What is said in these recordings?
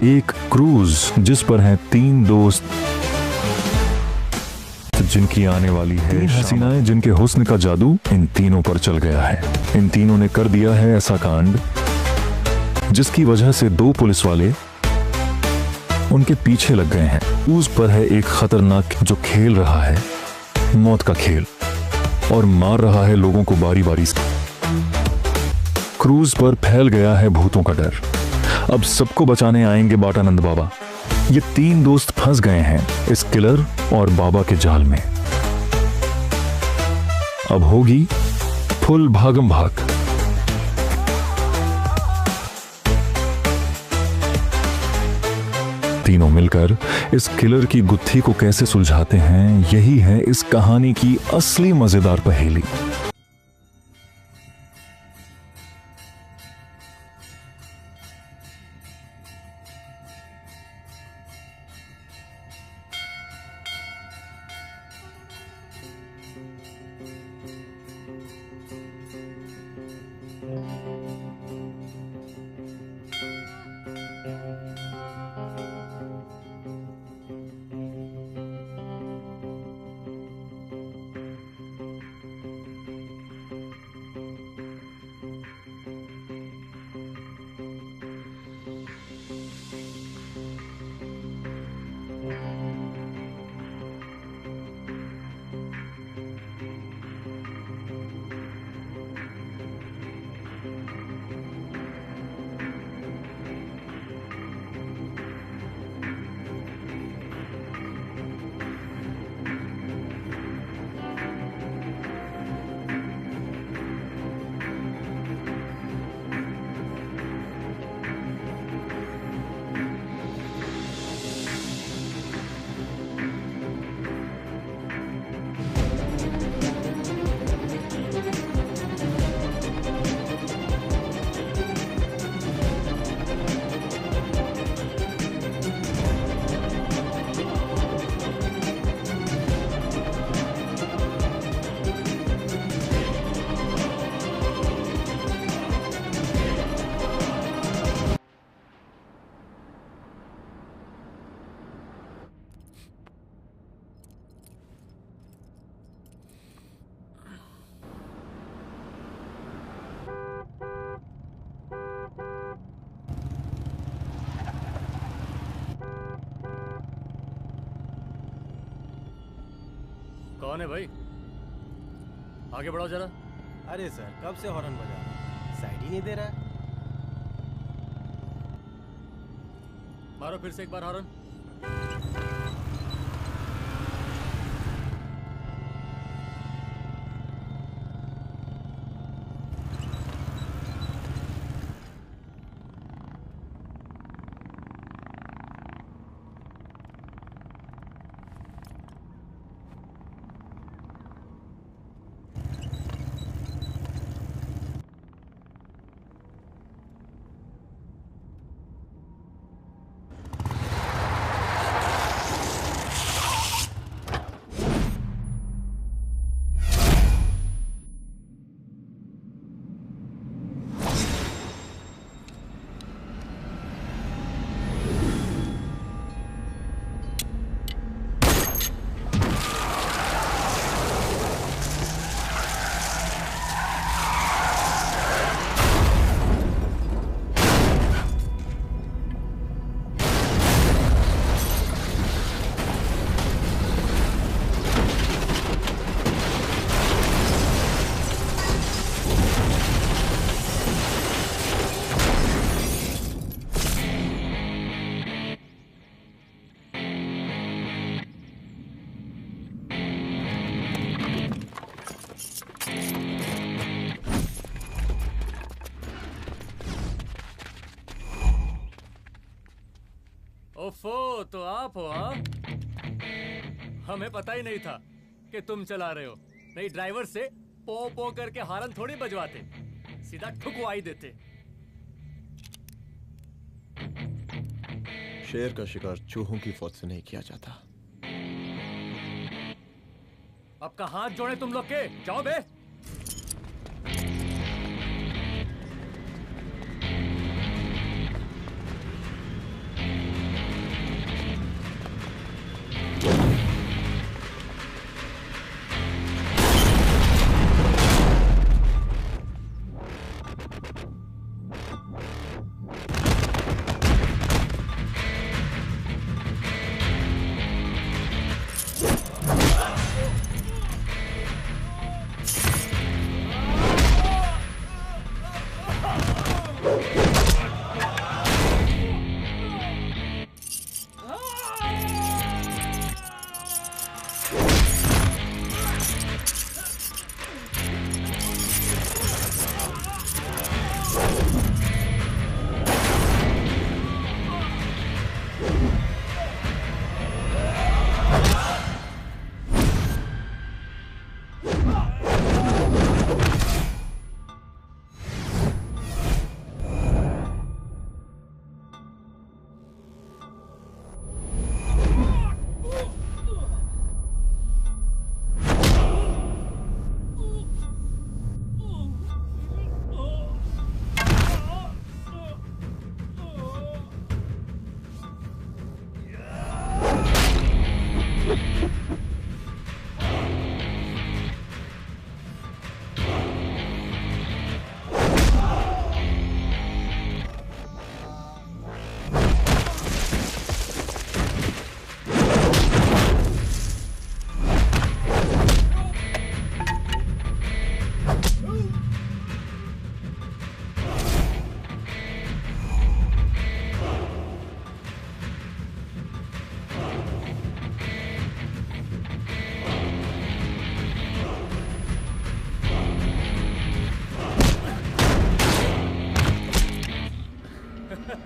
एक क्रूज जिस पर हैं 3 दोस्त जिनकी आने वाली है 3 हसीनाएं जिनके हुस्न का जादू इन तीनों पर चल गया है। इन तीनों ने कर दिया है ऐसा कांड जिसकी वजह से 2 पुलिस वाले उनके पीछे लग गए हैं। क्रूज पर है एक खतरनाक जो खेल रहा है मौत का खेल और मार रहा है लोगों को बारी बारी से। क्रूज पर फैल गया है भूतों का डर। अब सबको बचाने आएंगे बाटानंद बाबा। ये 3 दोस्त फंस गए हैं इस किलर और बाबा के जाल में। अब होगी फुल भागम भाग। तीनों मिलकर इस किलर की गुत्थी को कैसे सुलझाते हैं, यही है इस कहानी की असली मजेदार पहेली। कौन है भाई? आगे बढ़ाओ जरा। अरे सर कब से हॉर्न बजा रहा है, साइड ही नहीं दे रहा है। मारो फिर से एक बार हॉर्न। ओफो, तो आप हो? हाँ, हमें पता ही नहीं था कि तुम चला रहे हो। नहीं, ड्राइवर से पो पो करके हॉर्न थोड़ी बजवाते, सीधा ठुकवाई देते। शेर का शिकार चूहों की फौज से नहीं किया जाता। अब का हाथ जोड़े तुम लोग के, जाओ बे।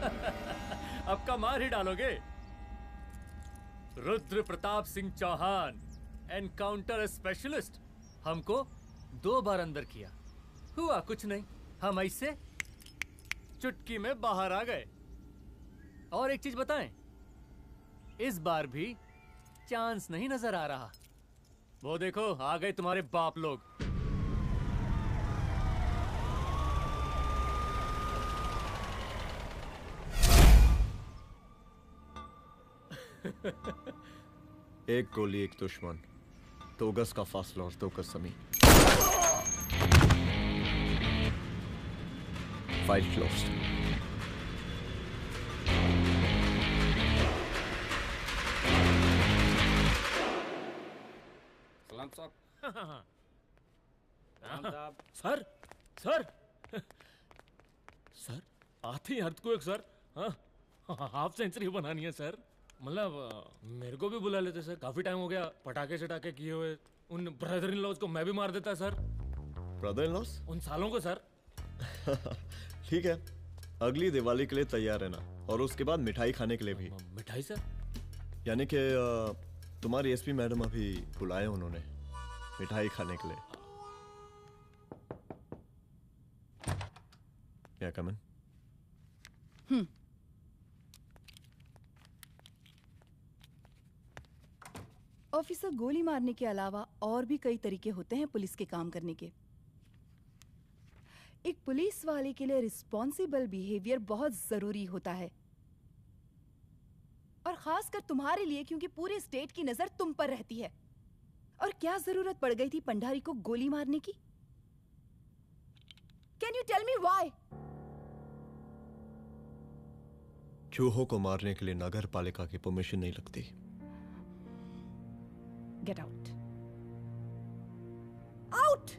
अब का मार ही डालोगे? रुद्र प्रताप सिंह चौहान, एनकाउंटर स्पेशलिस्ट, हमको 2 बार अंदर किया, हुआ कुछ नहीं। हम ऐसे चुटकी में बाहर आ गए। और एक चीज बताएं, इस बार भी चांस नहीं नजर आ रहा। वो देखो आ गए तुम्हारे बाप लोग। एक गोली एक दुश्मन, 2 गज का फासला और 2 गज जमीन। File closed. सलाम साहब। सर सर सर आते ही अर्थक्वेक सर। हाँ हाफ सेंचुरी बनानी है सर। मतलब मेरे को भी बुला लेते सर, काफी टाइम हो गया पटाखे शटाखे किए हुए। उन ब्रदर इन लॉज को मैं भी मार देता सर। Brother in loss? उन सालों को सर। ठीक है, अगली दिवाली के लिए तैयार रहना, और उसके बाद मिठाई खाने के लिए भी। मिठाई सर? यानी कि तुम्हारी एसपी मैडम अभी बुलाए उन्होंने मिठाई खाने के लिए। क्या कमन? ऑफिसर, गोली मारने के अलावा और भी कई तरीके होते हैं पुलिस के काम करने के। एक पुलिस वाले के लिए रिस्पॉन्सिबल बिहेवियर बहुत जरूरी होता है, और खासकर तुम्हारे लिए, क्योंकि पूरे स्टेट की नजर तुम पर रहती है। और क्या जरूरत पड़ गई थी पंडारी को गोली मारने की? Can you tell me why? चूहों को मारने के लिए नगर पालिका की परमिशन नहीं लगती। Get out. Out!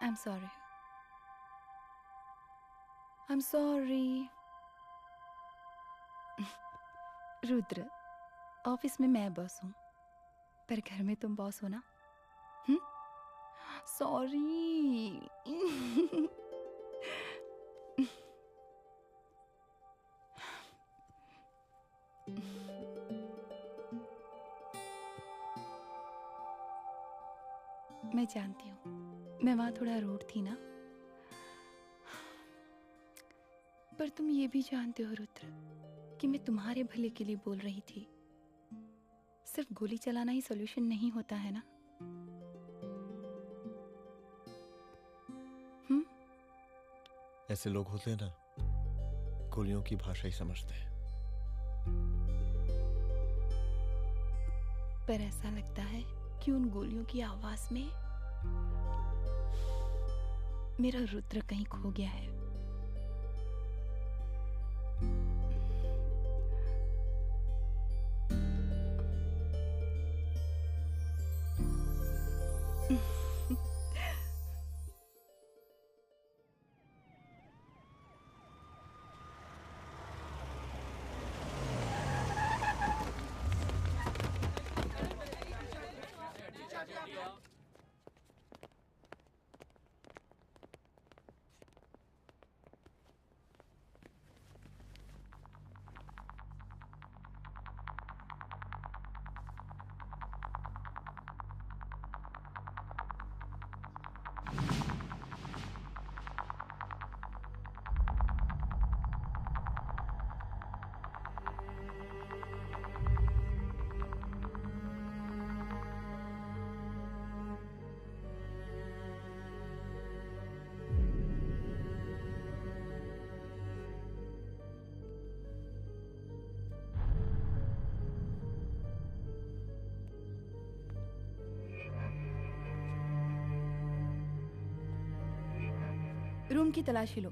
I'm sorry. I'm sorry. Rudra, office में मैं बॉस हूँ, पर घर में तुम बॉस हो ना? सॉरी। मैं जानती हूँ, मैं वहां थोड़ा रूड थी ना, पर तुम ये भी जानते हो रुद्र कि मैं तुम्हारे भले के लिए बोल रही थी। सिर्फ गोली चलाना ही सॉल्यूशन नहीं होता है ना। ऐसे लोग होते हैं ना, गोलियों की भाषा ही समझते हैं। पर ऐसा लगता है कि उन गोलियों की आवाज में मेरा रुद्र कहीं खो गया है। रूम की तलाशी लो।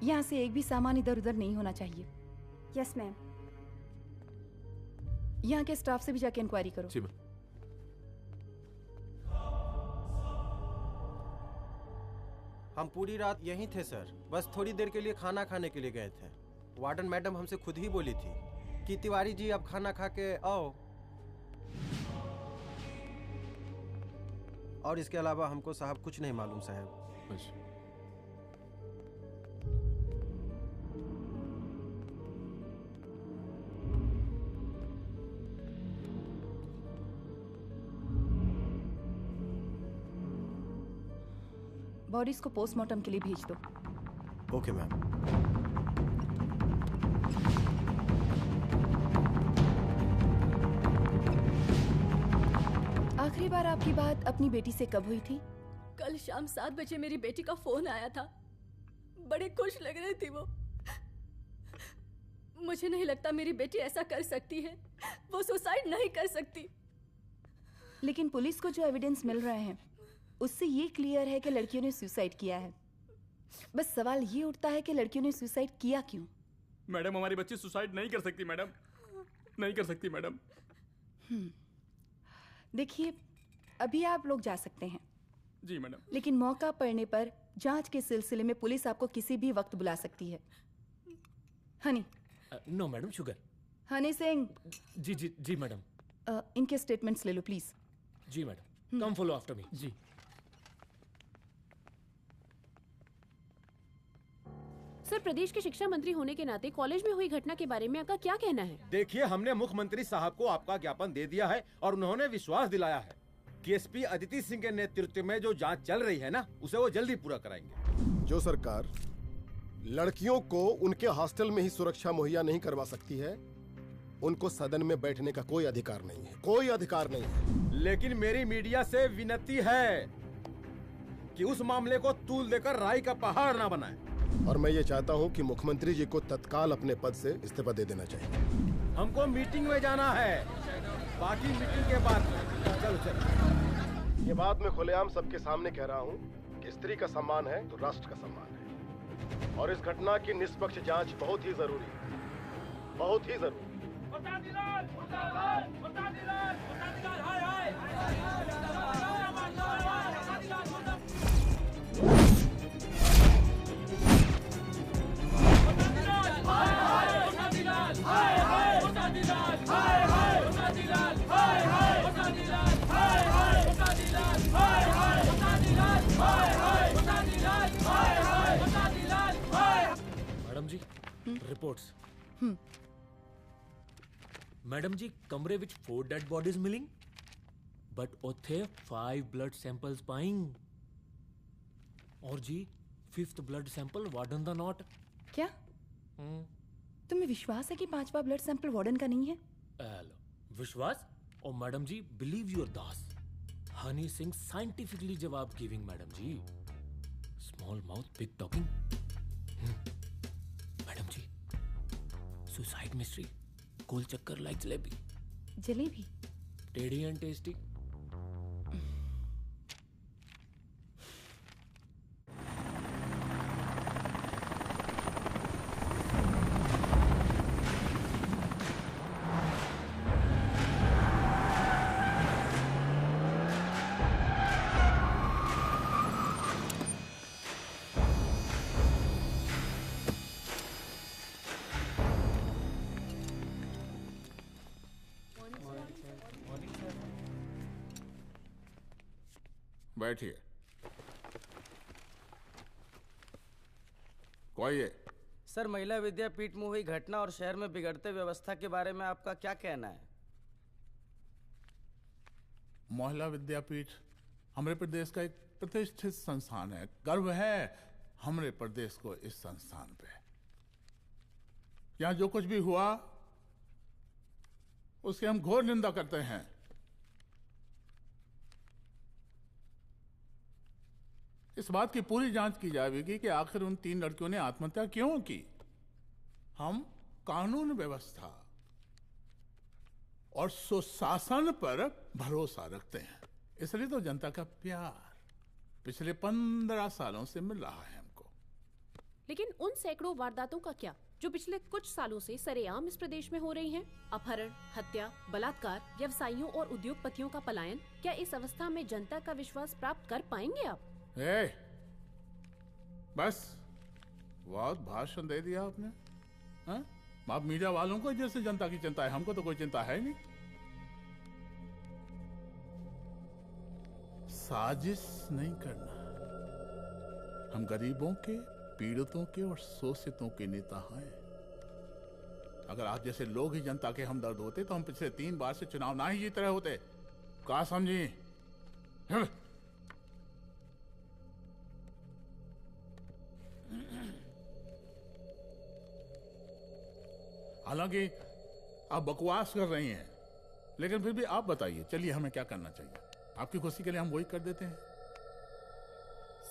यहाँ से एक भी सामान इधर उधर नहीं होना चाहिए। Yes ma'am. यहाँ के स्टाफ से भी जाके इंक्वायरी करो। जी मैम। हम पूरी रात यहीं थे सर, बस थोड़ी देर के लिए खाना खाने के लिए गए थे। वार्डन मैडम हमसे खुद ही बोली थी कि तिवारी जी अब खाना खा के आओ, और इसके अलावा हमको साहब कुछ नहीं मालूम साहब। अच्छा। बॉडीज को पोस्टमार्टम के लिए भेज दो। Okay ma'am. आखिरी बार आपकी बात अपनी बेटी से कब हुई थी? कल शाम 7 बजे मेरी बेटी का फोन आया था। बड़ी खुश लग रही थी वो। मुझे नहीं लगता मेरी बेटी ऐसा कर सकती है। वो सुसाइड नहीं कर सकती। लेकिन पुलिस को जो एविडेंस मिल रहे हैं उससे ये क्लियर है कि लड़कियों ने सुसाइड किया है। बस सवाल ये उठता है कि लड़कियों ने सुसाइड किया क्यों? मैडम हमारी बच्ची सुसाइड नहीं कर सकती मैडम, नहीं कर सकती मैडम। देखिए, अभी आप लोग जा सकते हैं। जी मैडम। लेकिन मौका पड़ने पर जांच के सिलसिले में पुलिस आपको किसी भी वक्त बुला सकती है। Honey. No madam, sugar. Honey Singh. जी जी जी मैडम। इनके स्टेटमेंट्स ले लो प्लीज। जी madam. Come follow after me. जी। सर, प्रदेश के शिक्षा मंत्री होने के नाते कॉलेज में हुई घटना के बारे में आपका क्या कहना है? देखिए, हमने मुख्यमंत्री साहब को आपका ज्ञापन दे दिया है और उन्होंने विश्वास दिलाया है कि एसपी अदिति सिंह के नेतृत्व में जो जांच चल रही है ना, उसे वो जल्दी पूरा कराएंगे। जो सरकार लड़कियों को उनके हॉस्टल में ही सुरक्षा मुहैया नहीं करवा सकती है, उनको सदन में बैठने का कोई अधिकार नहीं है, कोई अधिकार नहीं है। लेकिन मेरी मीडिया से विनती है कि उस मामले को तूल देकर राई का पहाड़ ना बनाए। और मैं ये चाहता हूँ कि मुख्यमंत्री जी को तत्काल अपने पद से इस्तीफा दे देना चाहिए। हमको मीटिंग में जाना है, बाकी मीटिंग के बाद। चलो चलो। ये बात मैं खुलेआम सबके सामने कह रहा हूँ कि स्त्री का सम्मान है तो राष्ट्र का सम्मान है, और इस घटना की निष्पक्ष जांच बहुत ही जरूरी है, बहुत ही जरूरी। मैडम जी, रिपोर्ट्स। मैडम जी, कमरे विच 4 डेड बॉडीज मिलिंग, बट उथे 5 ब्लड सैंपल्स पाइंग। और जी 5th ब्लड सैंपल वार्डन दा नॉट। क्या तुम्हें विश्वास है कि 5वां ब्लड सैंपल वार्डन का नहीं है? हेलो, विश्वास? और मैडम जी, बिलीव योर दास। हनी सिंह साइंटिफिकली जवाब giving madam ji. Small mouth big talking. Madam ji, suicide mystery, गोल चक्कर लाइक जलेबी। जलेबी टेढ़ी एंड टेस्टी। बैठिए। कोई है? सर, महिला विद्यापीठ में हुई घटना और शहर में बिगड़ते व्यवस्था के बारे में आपका क्या कहना है? महिला विद्यापीठ हमारे प्रदेश का एक प्रतिष्ठित संस्थान है। गर्व है हमारे प्रदेश को इस संस्थान पे। यहाँ जो कुछ भी हुआ उसकी हम घोर निंदा करते हैं। इस बात की पूरी जांच की जाएगी कि आखिर उन 3 लड़कियों ने आत्महत्या क्यों की। हम कानून व्यवस्था और सुशासन पर भरोसा रखते हैं, इसलिए तो जनता का प्यार। पिछले 15 सालों से मिल रहा है हमको। लेकिन उन सैकड़ों वारदातों का क्या जो पिछले कुछ सालों से सरेआम इस प्रदेश में हो रही हैं? अपहरण, हत्या, बलात्कार, व्यवसायियों और उद्योगपतियों का पलायन। क्या इस अवस्था में जनता का विश्वास प्राप्त कर पाएंगे आप? बस बहुत भाषण दे दिया आपने। हाँ? आप मीडिया वालों को जैसे जनता की चिंता है, हमको तो कोई चिंता है नहीं। साजिश नहीं करना। हम गरीबों के, पीड़ितों के और शोषितों के नेता हैं। अगर आप जैसे लोग ही जनता के हमदर्द होते तो हम पिछले 3 बार से चुनाव ना ही जीत रहे होते। क्या समझी? हालांकि आप बकवास कर रही हैं, लेकिन फिर भी आप बताइए, चलिए हमें क्या करना चाहिए? आपकी खुशी के लिए हम वही कर देते हैं।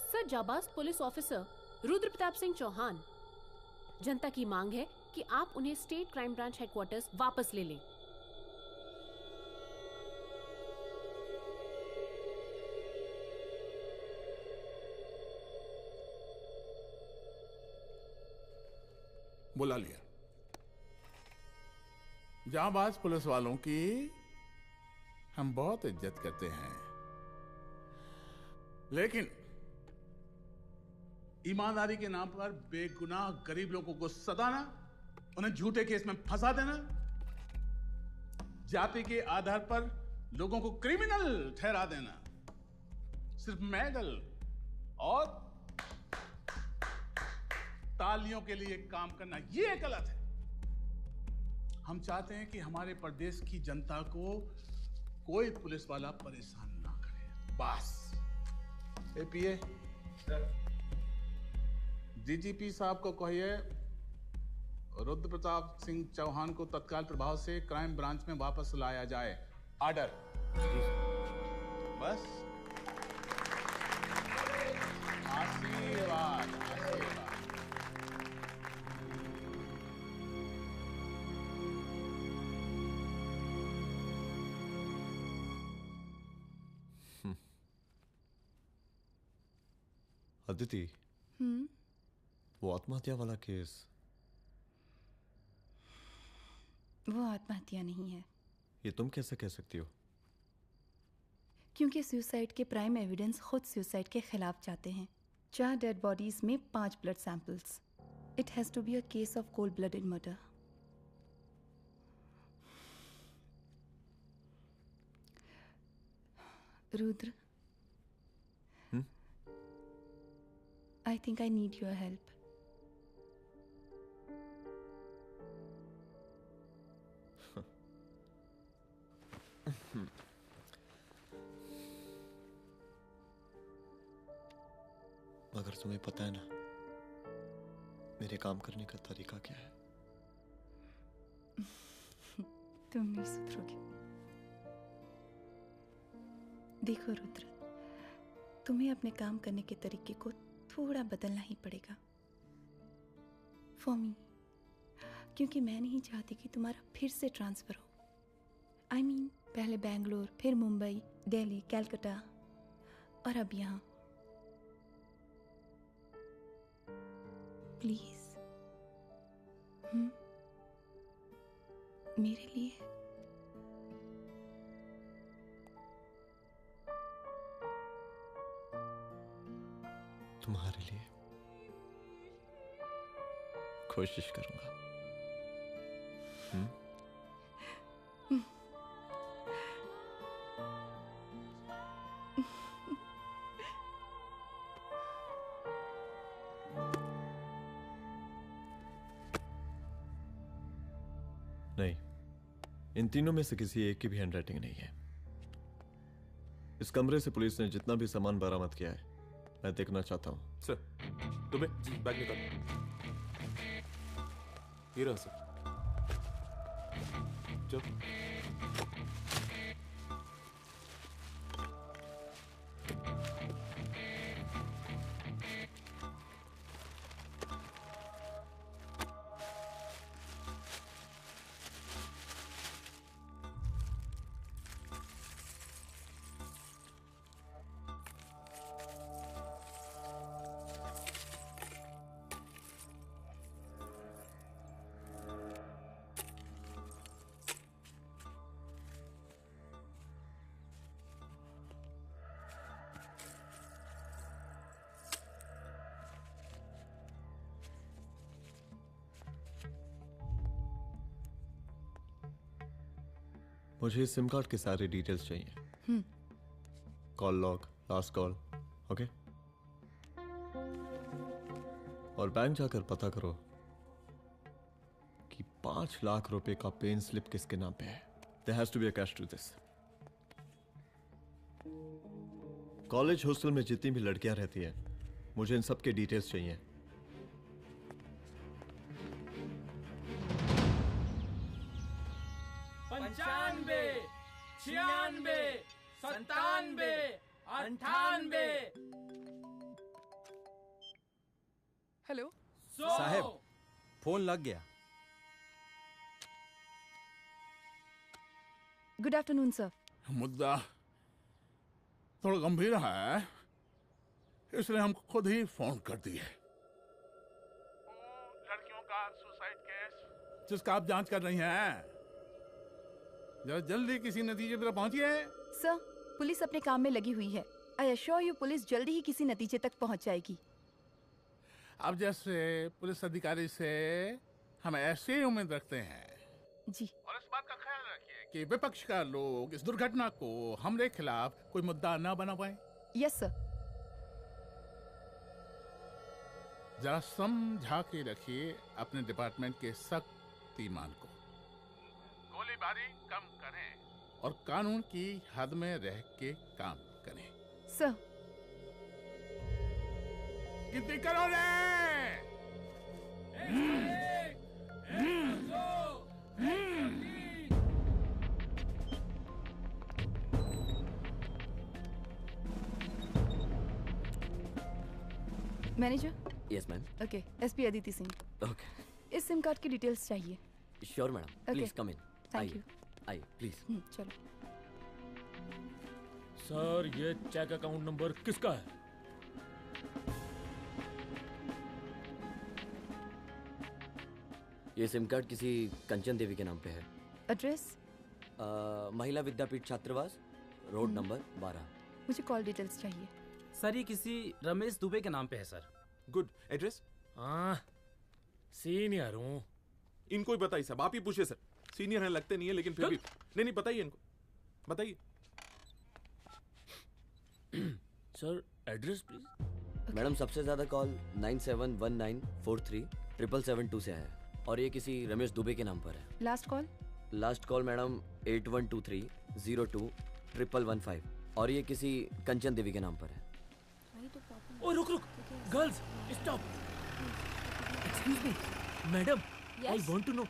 सर, जाबाज पुलिस ऑफिसर रुद्र प्रताप सिंह चौहान, जनता की मांग है कि आप उन्हें स्टेट क्राइम ब्रांच हेडक्वार्टर्स वापस ले लें। बुला लिया। जाबाज पुलिस वालों की हम बहुत इज्जत करते हैं, लेकिन ईमानदारी के नाम पर बेगुनाह गरीब लोगों को सताना, उन्हें झूठे केस में फंसा देना, जाति के आधार पर लोगों को क्रिमिनल ठहरा देना, सिर्फ मेडल और तालियों के लिए काम करना, यह गलत है। हम चाहते हैं कि हमारे प्रदेश की जनता को कोई पुलिस वाला परेशान ना करे, बस। एपीए डीजीपी साहब को कहिए रुद्र प्रताप सिंह चौहान को तत्काल प्रभाव से क्राइम ब्रांच में वापस लाया जाए। ऑर्डर। बस। आशीर्वाद, आशीर्वाद। अदिति, वो आत्महत्या वाला केस, वो आत्महत्या नहीं है। ये तुम कैसे कह सकती हो? क्योंकि सुसाइड के प्राइम एविडेंस खुद सुसाइड के खिलाफ जाते हैं। 4 डेड बॉडीज में 5 blood samples. It has to be a case of cold blooded murder. Rudra, I think I need your help. मगर तुम्हें पता है ना मेरे काम करने का तरीका क्या है? तुम नहीं सुधरोगे। देखो रुद्र, तुम्हें अपने काम करने के तरीके को थोड़ा बदलना ही पड़ेगा। फॉर मी, क्योंकि मैं नहीं चाहती कि तुम्हारा फिर से ट्रांसफर हो। I mean, पहले बेंगलोर, फिर मुंबई, दिल्ली, कलकत्ता और अब यहाँ। प्लीज मेरे लिए। तुम्हारे लिए कोशिश करूंगा। नहीं, इन तीनों में से किसी एक की भी हैंडराइटिंग नहीं है। इस कमरे से पुलिस ने जितना भी सामान बरामद किया है मैं देखना चाहता हूं। सर, तुम्हें बैग निकाल। ये रहा सर। चल। मुझे सिम कार्ड के सारे डिटेल्स चाहिए। Call log, last call, okay? और बैंक जाकर पता करो कि 5 लाख रुपए का पेन स्लिप किसके नाम पे है। There has to be a cash to this. College hostel में जितनी भी लड़कियां रहती हैं, मुझे इन सब के डिटेल्स चाहिए। 95, 96, 97, 98। हेलो साहब, फोन लग गया। Good afternoon sir. मुद्दा थोड़ा गंभीर है, इसलिए हम खुद ही फोन कर दिए। लड़कियों का सुसाइड केस जिसका आप जांच कर रही हैं, जरा जल्दी किसी नतीजे पर पहुंचिए। सर, पुलिस अपने काम में लगी हुई है। आई एश्योर यू पुलिस जल्दी ही किसी नतीजे तक पहुंच जाएगी। अब जैसे पुलिस अधिकारी से हम ऐसे ही उम्मीद रखते हैं जी। और इस बात का ख्याल रखिए कि विपक्ष का लोग इस दुर्घटना को हमरे खिलाफ कोई मुद्दा ना बना पाए। Yes sir. जरा समझा के रखिए अपने डिपार्टमेंट के शक्तिमान को। गोलीबारी कम करें और कानून की हद में रह के काम करें। सर। कितनी करोगे? Manager. Yes ma'am. Okay, SP Aditi Singh. Okay. इस सिम कार्ड की डिटेल्स चाहिए। Sure madam, please come in. Thank you. आइए प्लीज। चलो। सर, ये चेक अकाउंट नंबर किसका है? ये सिम कार्ड किसी कंचन देवी के नाम पे है। एड्रेस? महिला विद्यापीठ छात्रावास, रोड नंबर 12। मुझे कॉल डिटेल्स चाहिए। सर, ये किसी रमेश दुबे के नाम पे है सर। गुड। एड्रेस? हाँ, सीनियर हूँ। इनको ही बताइए साहब, आप ही पूछिए सर। सीनियर हैं लगते नहीं है, लेकिन फिर भी नहीं बताइए इनको, बताइए। Sir, address please. मैडम, सबसे ज्यादा कॉल 9719437772 से आया है और ये किसी रमेश दुबे के नाम पर है। Last call? Last call madam 8123021115 और ये किसी कंचन देवी के नाम पर है। ओ रुक, girls stop. Excuse me madam, I want to know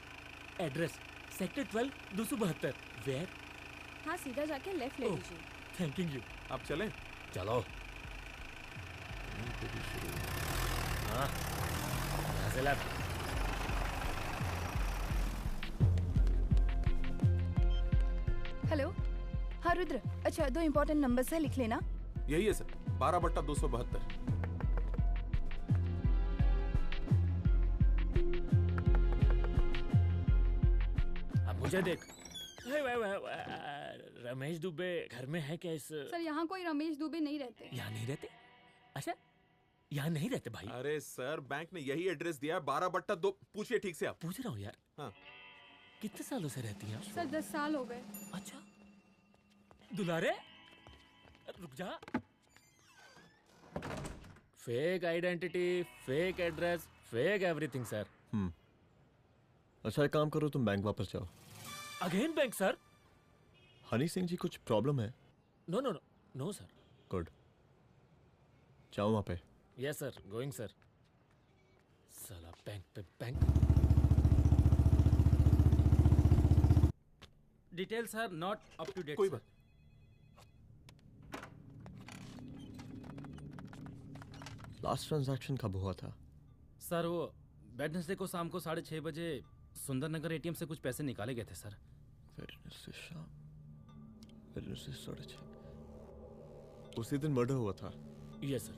address. Sector 12 272। वेयर? हाँ, सीधा जाके लेफ्ट ले लीजिए। Thank you. आप चलें? चलो। हाँ, यहाँ से लेफ्ट। हेलो। हाँ रुद्र, अच्छा 2 इम्पोर्टेंट नंबर्स है, लिख लेना। यही है सर, 12/272। अब मुझे देख। रमेश दुबे घर में है क्या? इस सर, यहाँ कोई रमेश दुबे नहीं रहते। यहाँ नहीं रहते? अच्छा, यहाँ नहीं रहते भाई। अरे सर, बैंक ने यही एड्रेस दिया है, 12/2। पूछिए ठीक से आप। पूछ रहा हूँ यार। हाँ। कितने सालों से रहती हैं? सर 10 साल हो गए। अच्छा। दुलारे रुक जा। Fake identity, fake address, fake everything sir. अच्छा, एक काम करो, तुम बैंक वापस जाओ। Again bank sir? Honey Singh ji, कुछ प्रॉब्लम है? No no no no sir. Good, जाओ वहां पे। Yes sir, going sir. साला बैंक पे bank. Detail sir not up to date. कोई बात। लास्ट ट्रांजैक्शन कब हुआ था? सर, वो वेडनेसडे को शाम को 6:30 बजे सुंदरनगर एटीएम से कुछ पैसे निकाले गए थे सर। वेडनेसडे शाम, वेडनेसडे 6:30। उसी दिन मर्डर हुआ था? Yes sir.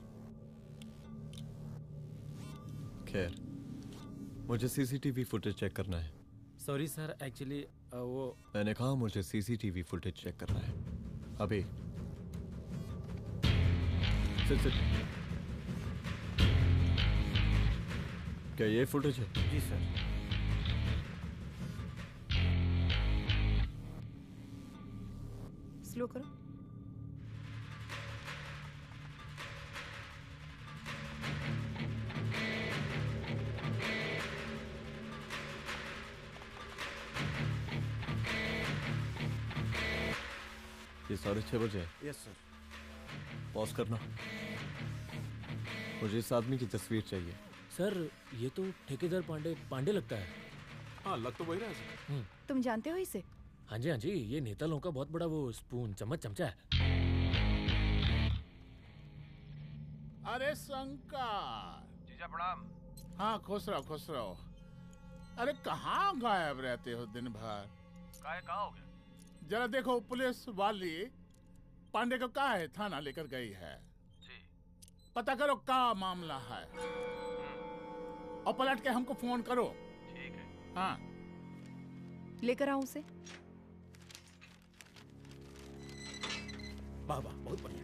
खैर, मुझे सीसीटीवी फुटेज चेक करना है। सॉरी सर, एक्चुअली वो मैंने कहा मुझे सीसीटीवी फुटेज चेक करना है अभी। सिट। क्या ये फुटेज है? जी सर। स्लो करो। ये 6:30 बजे है। Yes sir. पॉज करना। मुझे इस आदमी की तस्वीर चाहिए। सर ये तो ठेकेदार पांडे लगता है। हाँ लग तो वही रहा है सर। तुम जानते हो इसे? हाँ जी, ये नेता लोगों का बहुत बड़ा वो स्पून चमचा है। अरे शंकर। जीजा प्रणाम। हाँ खुश रहो। अरे कहाँ गायब रहते हो दिन भर? कहाँ हो गया? जरा देखो पुलिस वाली पांडे को कहा है थाना लेकर गई है। जी। पता करो क्या मामला है और पलट के हमको फोन करो। ठीक है। हाँ लेकर आओ उसे। वाह वाह बहुत बढ़िया।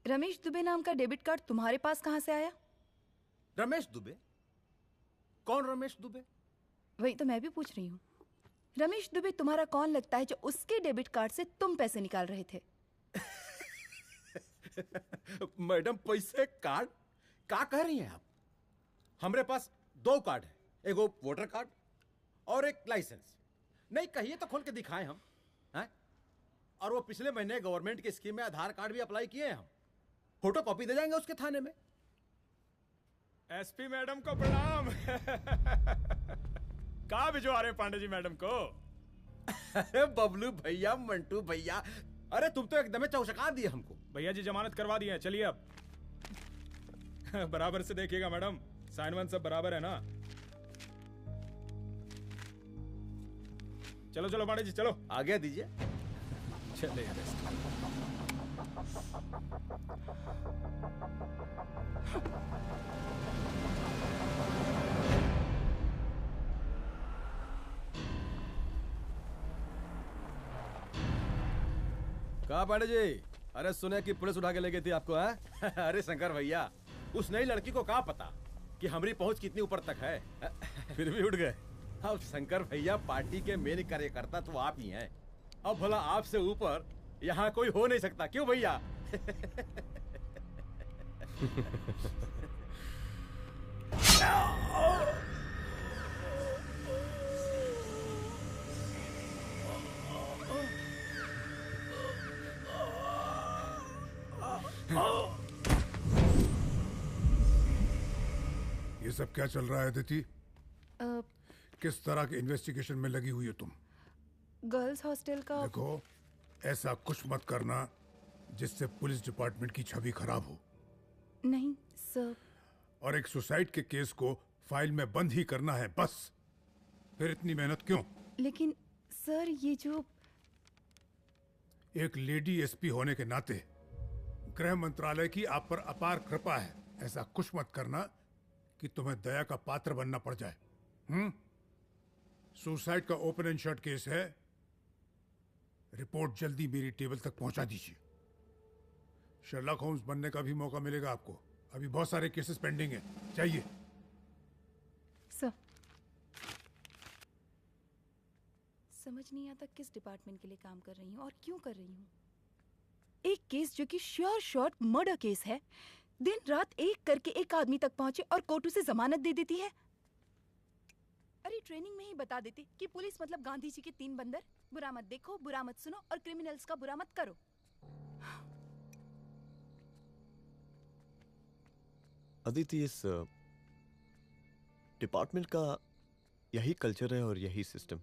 रमेश दुबे नाम का डेबिट कार्ड तुम्हारे पास कहां से आया? रमेश दुबे? कौन रमेश दुबे? वही तो मैं भी पूछ रही हूँ। रमेश दुबे तुम्हारा कौन लगता है जो उसके डेबिट कार्ड से तुम पैसे निकाल रहे थे? मैडम पैसे कार्ड क्या कह रही हैं आप? हमारे पास 2 कार्ड है, एक वो वोटर कार्ड और एक लाइसेंस। नहीं कहिए तो खोल के दिखाएं हम हैं? और वो पिछले महीने गवर्नमेंट की स्कीम में आधार कार्ड भी अप्लाई किए हैं हम। फोटो कॉपी दे जाएंगे उसके थाने में। एसपी मैडम को प्रणाम। कहाँ भिजवा रहे पांडे जी मैडम को? अरे बबलू भैया, मंटू भैया, अरे तुम तो एकदम चौचका दिए हमको। भैया जी जमानत करवा दिए हैं, चलिए अब। बराबर से देखिएगा मैडम, साइन वाइन सब बराबर है ना? चलो पांडे जी चलो आगे दीजिए। चले कहा पांडे जी? अरे सुने कि पुलिस उठा के ले गई थी आपको है? अरे शंकर भैया, उस नई लड़की को क्या पता कि हमारी पहुंच कितनी ऊपर तक है। फिर भी उठ गए। अब शंकर भैया पार्टी के मेन कार्यकर्ता तो आप ही हैं। अब भला आपसे ऊपर यहाँ कोई हो नहीं सकता, क्यों भैया? ये सब क्या चल रहा है अदिति? किस तरह के इन्वेस्टिगेशन में लगी हुई है तुम? गर्ल्स हॉस्टल का। देखो ऐसा कुछ मत करना जिससे पुलिस डिपार्टमेंट की छवि खराब हो। नहीं सर। और एक सुसाइड के केस को फाइल में बंद ही करना है बस। फिर इतनी मेहनत क्यों? लेकिन सर ये जो एक लेडी एसपी होने के नाते गृह मंत्रालय की आप पर अपार कृपा है। ऐसा कुछ मत करना कि तुम्हें दया का पात्र बनना पड़ जाए। सुसाइड का ओपन एंड शट केस है। रिपोर्ट जल्दी मेरी टेबल तक पहुंचा दीजिए। शर्लॉक होम्स बनने का भी मौका मिलेगा आपको। अभी बहुत सारे केसेस पेंडिंग हैं। चाहिए सर। समझ नहीं आता किस डिपार्टमेंट के लिए काम कर रही हूँ और क्यों कर रही हूँ। एक केस जो कि श्योर शॉट मर्डर केस है, दिन रात एक करके एक आदमी तक पहुंचे और कोर्ट उसे जमानत दे देती है। अरे ट्रेनिंग में ही बता देती कि पुलिस मतलब गांधी जी के 3 बंदर, बुरा मत देखो, बुरा मत सुनो और क्रिमिनल्स का बुरा मत करो। अदिति, इस डिपार्टमेंट का यही कल्चर है और यही सिस्टम।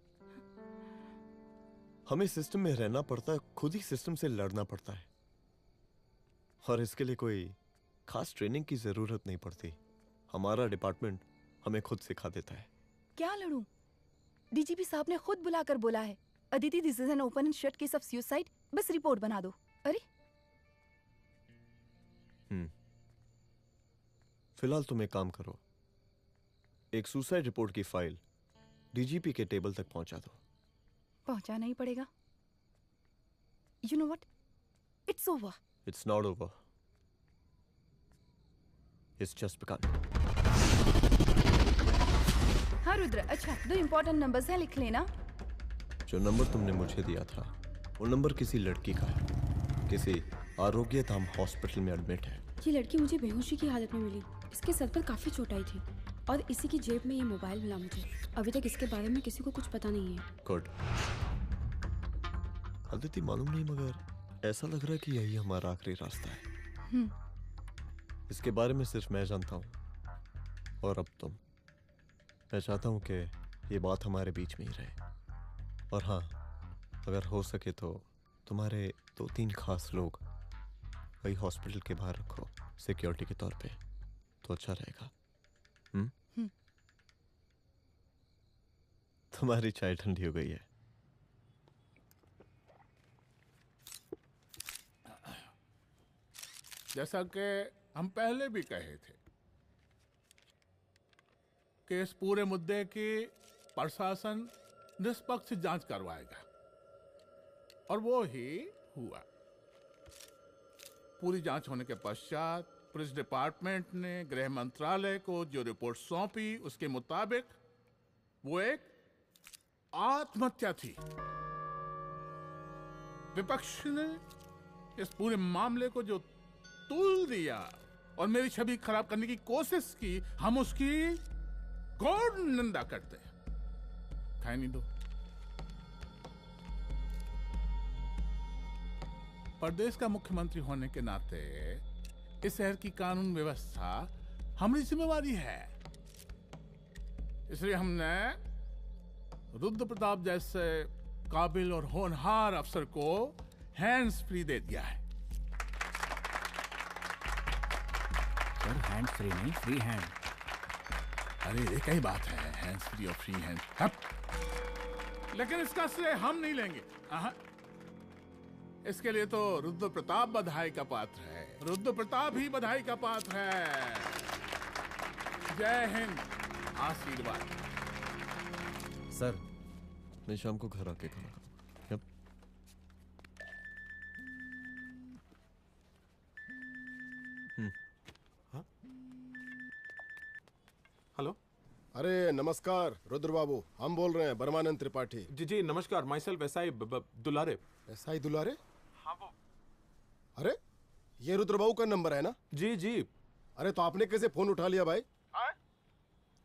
हमें सिस्टम में रहना पड़ता है, खुद ही सिस्टम से लड़ना पड़ता है। और इसके लिए कोई खास ट्रेनिंग की जरूरत नहीं पड़ती। हमारा डिपार्टमेंट हमें खुद सिखा देता है। क्या लड़ूं? डीजीपी साहब ने खुद बुलाकर बोला है, Aditi this is an open and shut case of suicide, बस रिपोर्ट बना दो। अरे फिलहाल तुम एक काम करो, एक सुसाइड रिपोर्ट की फाइल डीजीपी के टेबल तक पहुंचा दो। पहुंचाना ही पड़ेगा। You know what, it's over. It's not over. Is just begun. हाँ रुद्र, अच्छा 2 इम्पोर्टेंट नंबर्स हैं, लिख लेना। जो नंबर तुमने मुझे दिया था वो नंबर किसी लड़की का है, किसी आरोग्य धाम हॉस्पिटल में एडमिट है। ये लड़की मुझे बेहोशी की हालत में मिली। इसके सर पर काफी चोट आई थी और इसी की जेब में ये मोबाइल मिला मुझे। अभी तक इसके बारे में किसी को कुछ पता नहीं है। गुड। अदिति मालूम नहीं, मगर ऐसा लग रहा है कि यही हमारा आखिरी रास्ता है। इसके बारे में सिर्फ मैं जानता हूँ और अब तुम। मैं चाहता हूँ कि ये बात हमारे बीच में ही रहे। और हाँ, अगर हो सके तो तुम्हारे 2-3 खास लोग वही हॉस्पिटल के बाहर रखो सिक्योरिटी के तौर पे, तो अच्छा रहेगा। तुम्हारी चाय ठंडी हो गई है। जैसा कि हम पहले भी कहे थे कि इस पूरे मुद्दे की प्रशासन निष्पक्ष जांच करवाएगा, और वो ही हुआ। पूरी जांच होने के पश्चात पुलिस डिपार्टमेंट ने गृह मंत्रालय को जो रिपोर्ट सौंपी उसके मुताबिक वो एक आत्महत्या थी। विपक्ष ने इस पूरे मामले को जो तूल दिया और मेरी छवि खराब करने की कोशिश की, हम उसकी घोर निंदा करते हैं। खाए नहीं दो। प्रदेश का मुख्यमंत्री होने के नाते इस शहर की कानून व्यवस्था हमारी जिम्मेवारी है। इसलिए हमने रुद्र प्रताप जैसे काबिल और होनहार अफसर को हैंड्स फ्री दे दिया है। सर हैंड्स फ्री नहीं, फ्री हैंड। अरे एक ही बात है, हैंड्स फ्री और फ्री हैंड। लेकिन इसका श्रेय हम नहीं लेंगे। इसके लिए तो रुद्र प्रताप बधाई का पात्र है। रुद्र प्रताप ही बधाई का पात्र है। जय हिंद। आशीर्वाद। सर, मैं शाम को घर आके खाना खाऊंगा। यप। हाँ? हेलो। अरे नमस्कार रुद्र बाबू, हम बोल रहे हैं परमानंद त्रिपाठी। जी जी नमस्कार। My self SI Dulare. SI दुलारे? हाँ वो। अरे ये रुद्र बाबू का नंबर है ना? जी जी। अरे तो आपने कैसे फोन उठा लिया भाई?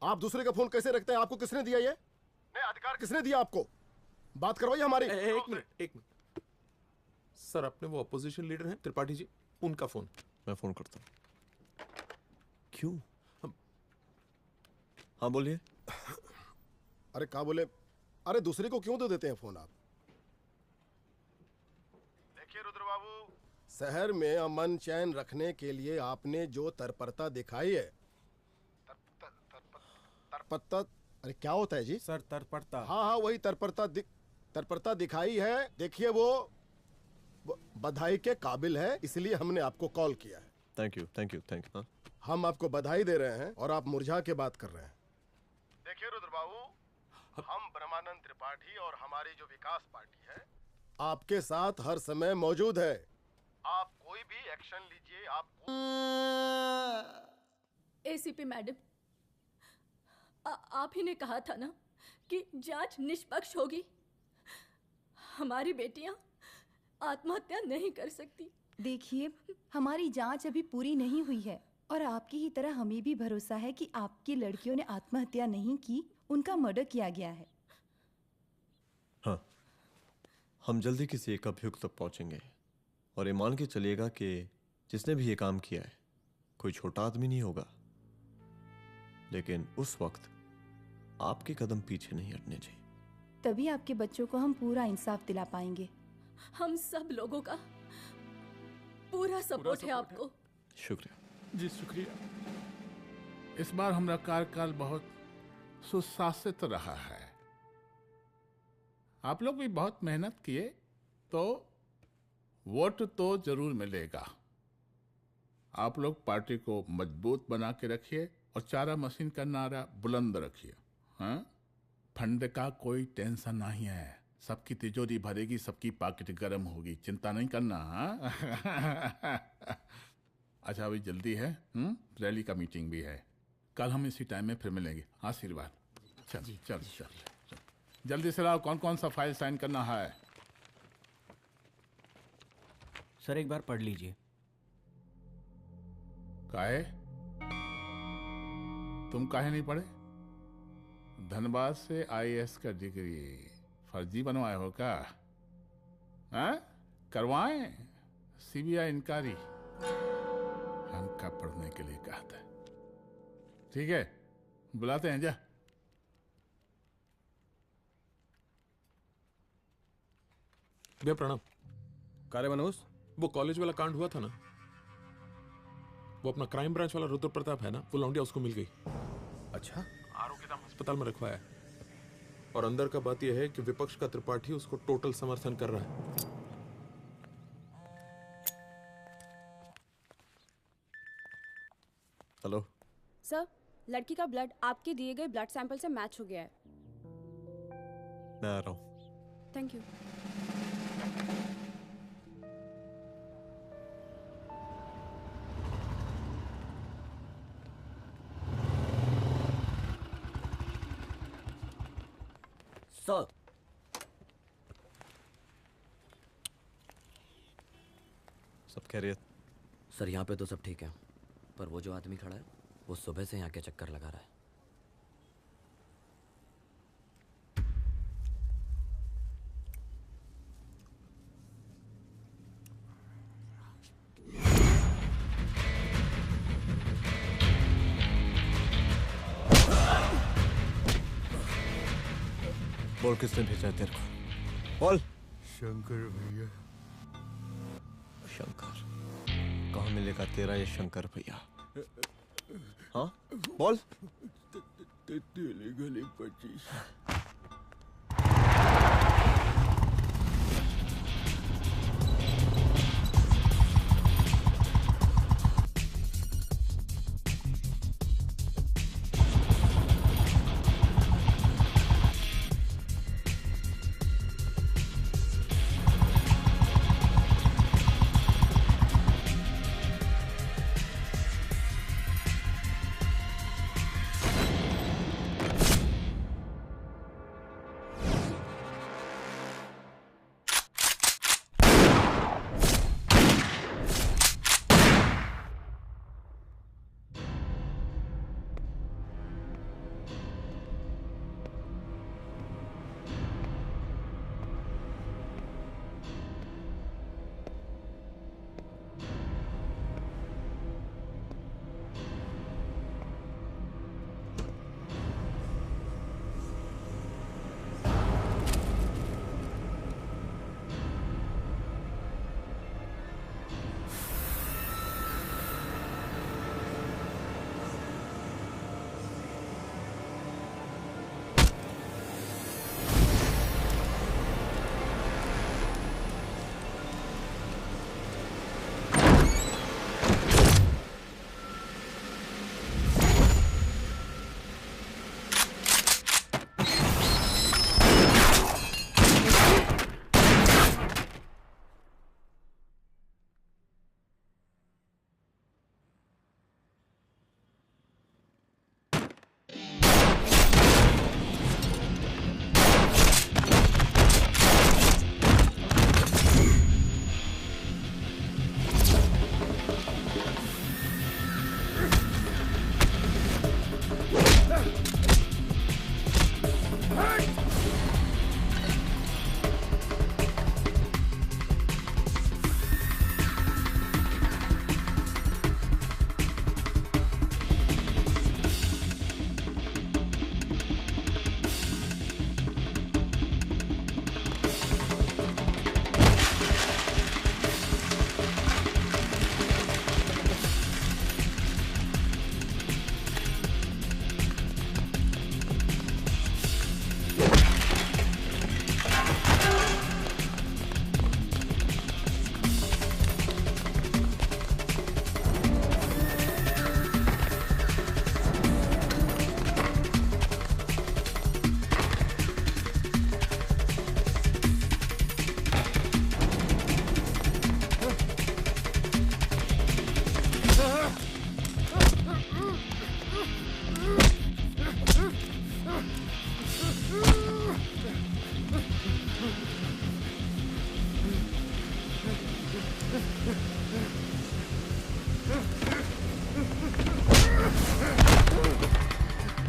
आप दूसरे का फोन कैसे रखते हैं? आपको किसने दिया ये? नहीं, अधिकार किसने दिया आपको? बात करवाइए हमारी। एक मिनट। सर, अपने वो अपोजिशन लीडर हैं त्रिपाठी जी, उनका फोन। मैं फोन करता हूँ। क्यों? हाँ बोलिए। अरे क्या बोले? अरे दूसरे को क्यों दे देते हैं फोन आप? देखिए रुद्र बाबू, शहर में अमन चैन रखने के लिए आपने जो तत्परता दिखाई है, तत्परता, अरे क्या होता है जी? सर तत्परता। हाँ वही तत्परता दिखाई है। देखिए वो बधाई के काबिल है, इसलिए हमने आपको कॉल किया है। Thank you. हम आपको बधाई दे रहे हैं और आप मुरझा के बात कर रहे हैं। देखिए रुद्र बाबू, हम ब्रह्मानंद त्रिपाठी और हमारी जो विकास पार्टी है आपके साथ हर समय मौजूद है। आप कोई भी एक्शन लीजिए। आप एसीपी मैडम, आप ही ने कहा था ना कि जांच निष्पक्ष होगी। हमारी बेटियां आत्महत्या नहीं कर सकती। देखिए, हमारी जांच अभी पूरी नहीं हुई है और आपकी ही तरह हमें भी भरोसा है कि आपकी लड़कियों ने आत्महत्या नहीं की, उनका मर्डर किया गया है। हाँ, हम जल्दी किसी एक अभियुक्त तक पहुंचेंगे और ये मान के चलिएगा कि जिसने भी ये काम किया है कोई छोटा आदमी नहीं होगा। लेकिन उस वक्त आपके कदम पीछे नहीं हटने चाहिए। तभी आपके बच्चों को हम पूरा इंसाफ दिला पाएंगे। हम सब लोगों का पूरा सपोर्ट है आपको। शुक्रिया जी, शुक्रिया। इस बार हमारा कार्यकाल बहुत सुशासित रहा है। आप लोग भी बहुत मेहनत किए, तो वोट तो जरूर मिलेगा। आप लोग पार्टी को मजबूत बना के रखिए और चारा मशीन का नारा बुलंद रखिए। हाँ, फंड का कोई टेंशन नहीं है। सबकी तिजोरी भरेगी, सबकी पॉकेट गर्म होगी, चिंता नहीं करना। हाँ? अच्छा अभी जल्दी है, रैली का मीटिंग भी है। कल हम इसी टाइम में फिर मिलेंगे। आशीर्वाद। चल चल चल जल्दी से लाओ, कौन कौन सा फाइल साइन करना है। सर एक बार पढ़ लीजिए। काहे? तुम काहे नहीं पढ़े? धनबाद से आईएएस का डिग्री फर्जी बनवाए हो क्या? हैं? करवाएं सीबीआई इंक्वायरी। हमका पढ़ने के लिए कहा था। ठीक है, बुलाते हैं। जा भैया प्रणाम। कार्य मनोज, वो कॉलेज वाला कांड हुआ था ना, वो अपना क्राइम ब्रांच वाला रुद्र प्रताप है ना, वो लौंडिया उसको मिल गई। अच्छा? आरोग्यधाम अस्पताल में रखवाया है। और अंदर का बात यह है कि विपक्ष का त्रिपाठी उसको टोटल समर्थन कर रहा है। हेलो सर, लड़की का ब्लड आपके दिए गए ब्लड सैंपल से मैच हो गया है। मैं आ रहा हूँ। Thank you. सर सब खैरियत? सर यहाँ पे तो सब ठीक है, पर वो जो आदमी खड़ा है वो सुबह से यहाँ के चक्कर लगा रहा है। बोल किसने भेजा है तेरे को? बोल। शंकर भैया। शंकर? कहाँ मिलेगा तेरा ये शंकर भैया? हाँ बोल। तेली गली 25।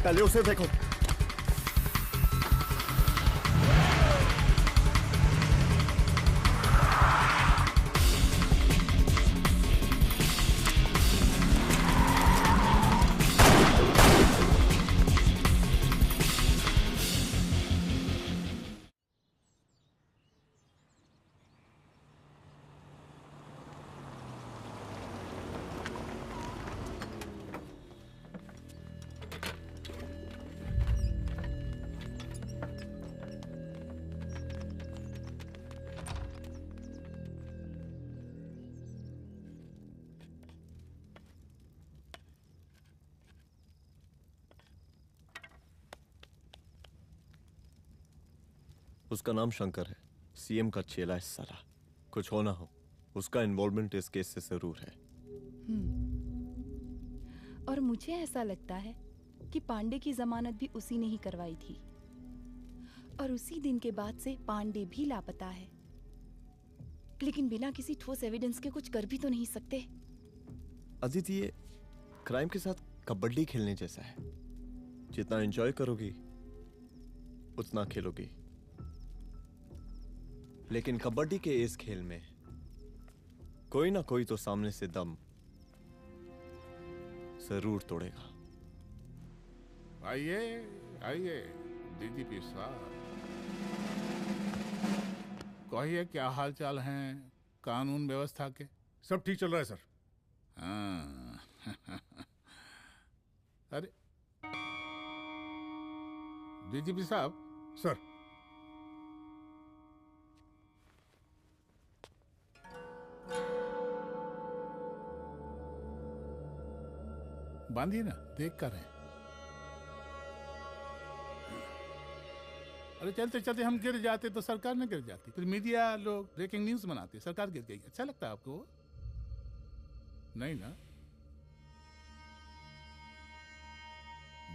पहले उसे देखो। उसका नाम शंकर है, सीएम का चेला है साला। कुछ हो ना हो, उसका इन्वॉल्वमेंट इस केस से जरूर है। और मुझे ऐसा लगता है कि पांडे की जमानत भी उसी ने ही करवाई थी, और उसी दिन के बाद से पांडे भी लापता है। लेकिन बिना किसी ठोस एविडेंस के कुछ कर भी तो नहीं सकते। अदिति, ये क्राइम के साथ कबड्डी खेलने जैसा है। जितना एंजॉय करोगी उतना खेलोगी, लेकिन कबड्डी के इस खेल में कोई ना कोई तो सामने से दम जरूर तोड़ेगा। आइए आइए डीजीपी साहब, कहिए क्या हाल चाल हैं कानून व्यवस्था के? सब ठीक चल रहा है सर। हाँ। अरे डीजीपी साहब। सर। बांधिए ना, देख कर रहे हैं। अरे चलते चलते हम गिर जाते तो सरकार न गिर जाती, फिर मीडिया लोग ब्रेकिंग न्यूज बनाते, सरकार गिर गई। अच्छा लगता है आपको? नहीं ना?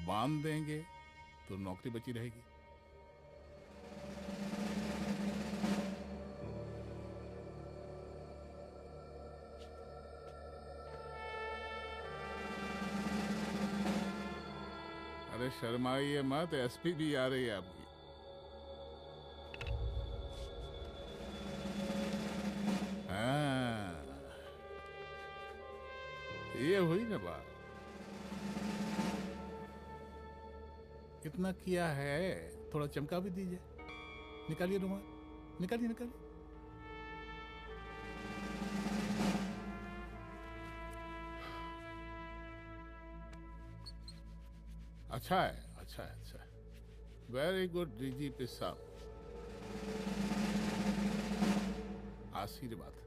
बांध देंगे तो नौकरी बची रहेगी। अरे शर्माइए मत, एसपी भी आ रही है आपकी। हाँ, ये हुई ना बात। इतना किया है, थोड़ा चमका भी दीजिए। निकालिए रुमाल, निकालिए निकालिए। अच्छा है, अच्छा है, अच्छा है। वेरी गुड डीजीपी साहब, आशीर्वाद।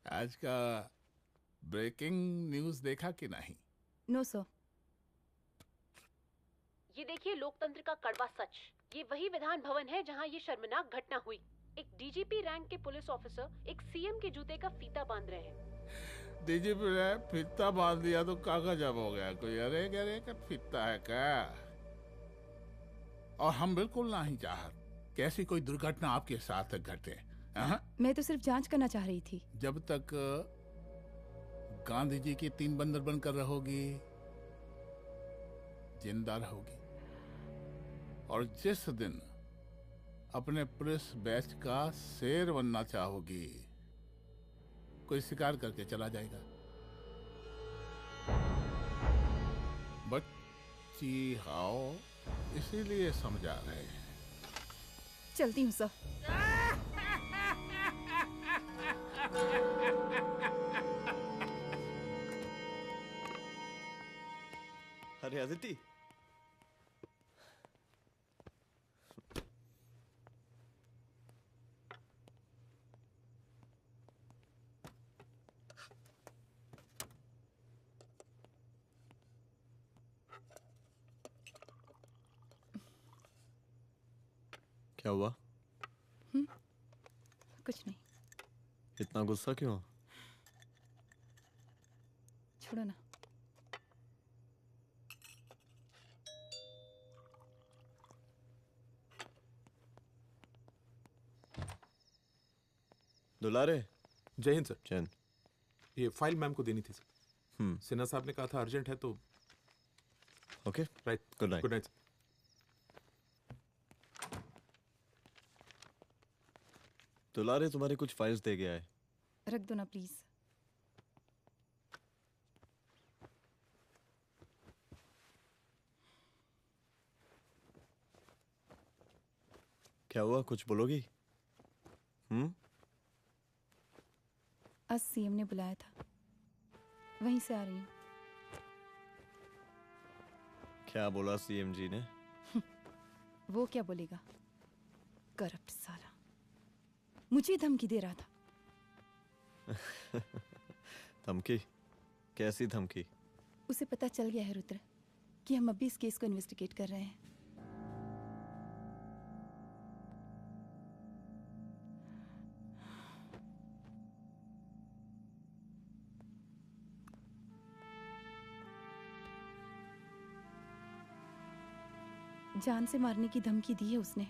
आज का ब्रेकिंग न्यूज देखा कि नहीं? No sir. ये देखिए लोकतंत्र का कड़वा सच। ये वही विधान भवन है जहां ये शर्मनाक घटना हुई। एक डीजीपी रैंक के पुलिस ऑफिसर एक सीएम के जूते का फीता बांध रहे हैं। डीजीपी ने फीता बांध दिया तो कागज अब हो गया कोई? अरे अरे का फीता है क्या? और हम बिल्कुल नहीं चाहते कि ऐसी कोई दुर्घटना आपके साथ घटे। मैं तो सिर्फ जांच करना चाह रही थी। जब तक गांधी जी की 3 बंदर बनकर रहोगी, जिंदा रहोगी। और जिस दिन अपने पुलिस बैच का शेर बनना चाहोगी, कोई शिकार करके चला जाएगा। बच्ची हाओ, इसीलिए समझा रहे हैं। चलती हूँ सर। अरे अदिति, क्या हुआ? कुछ नहीं। इतना गुस्सा क्यों? छोड़ो ना। दुलारे। जय हिंद सर। जय हिंद। ये फाइल मैम को देनी थी सर। सिन्हा साहब ने कहा था अर्जेंट है तो। Okay right. Good night. Good night. दुलारे तुम्हारी कुछ फाइल्स दे गया है। रख दो ना प्लीज। क्या हुआ, कुछ बोलोगी? आज सीएम ने बुलाया था, वहीं से आ रही हूँ। क्या बोला सीएम जी ने? वो क्या बोलेगा, करप्ट साला, मुझे धमकी दे रहा था। धमकी? कैसी धमकी? उसे पता चल गया है रुद्र कि हम अभी इस केस को इन्वेस्टिगेट कर रहे हैं। जान से मारने की धमकी दी है उसने।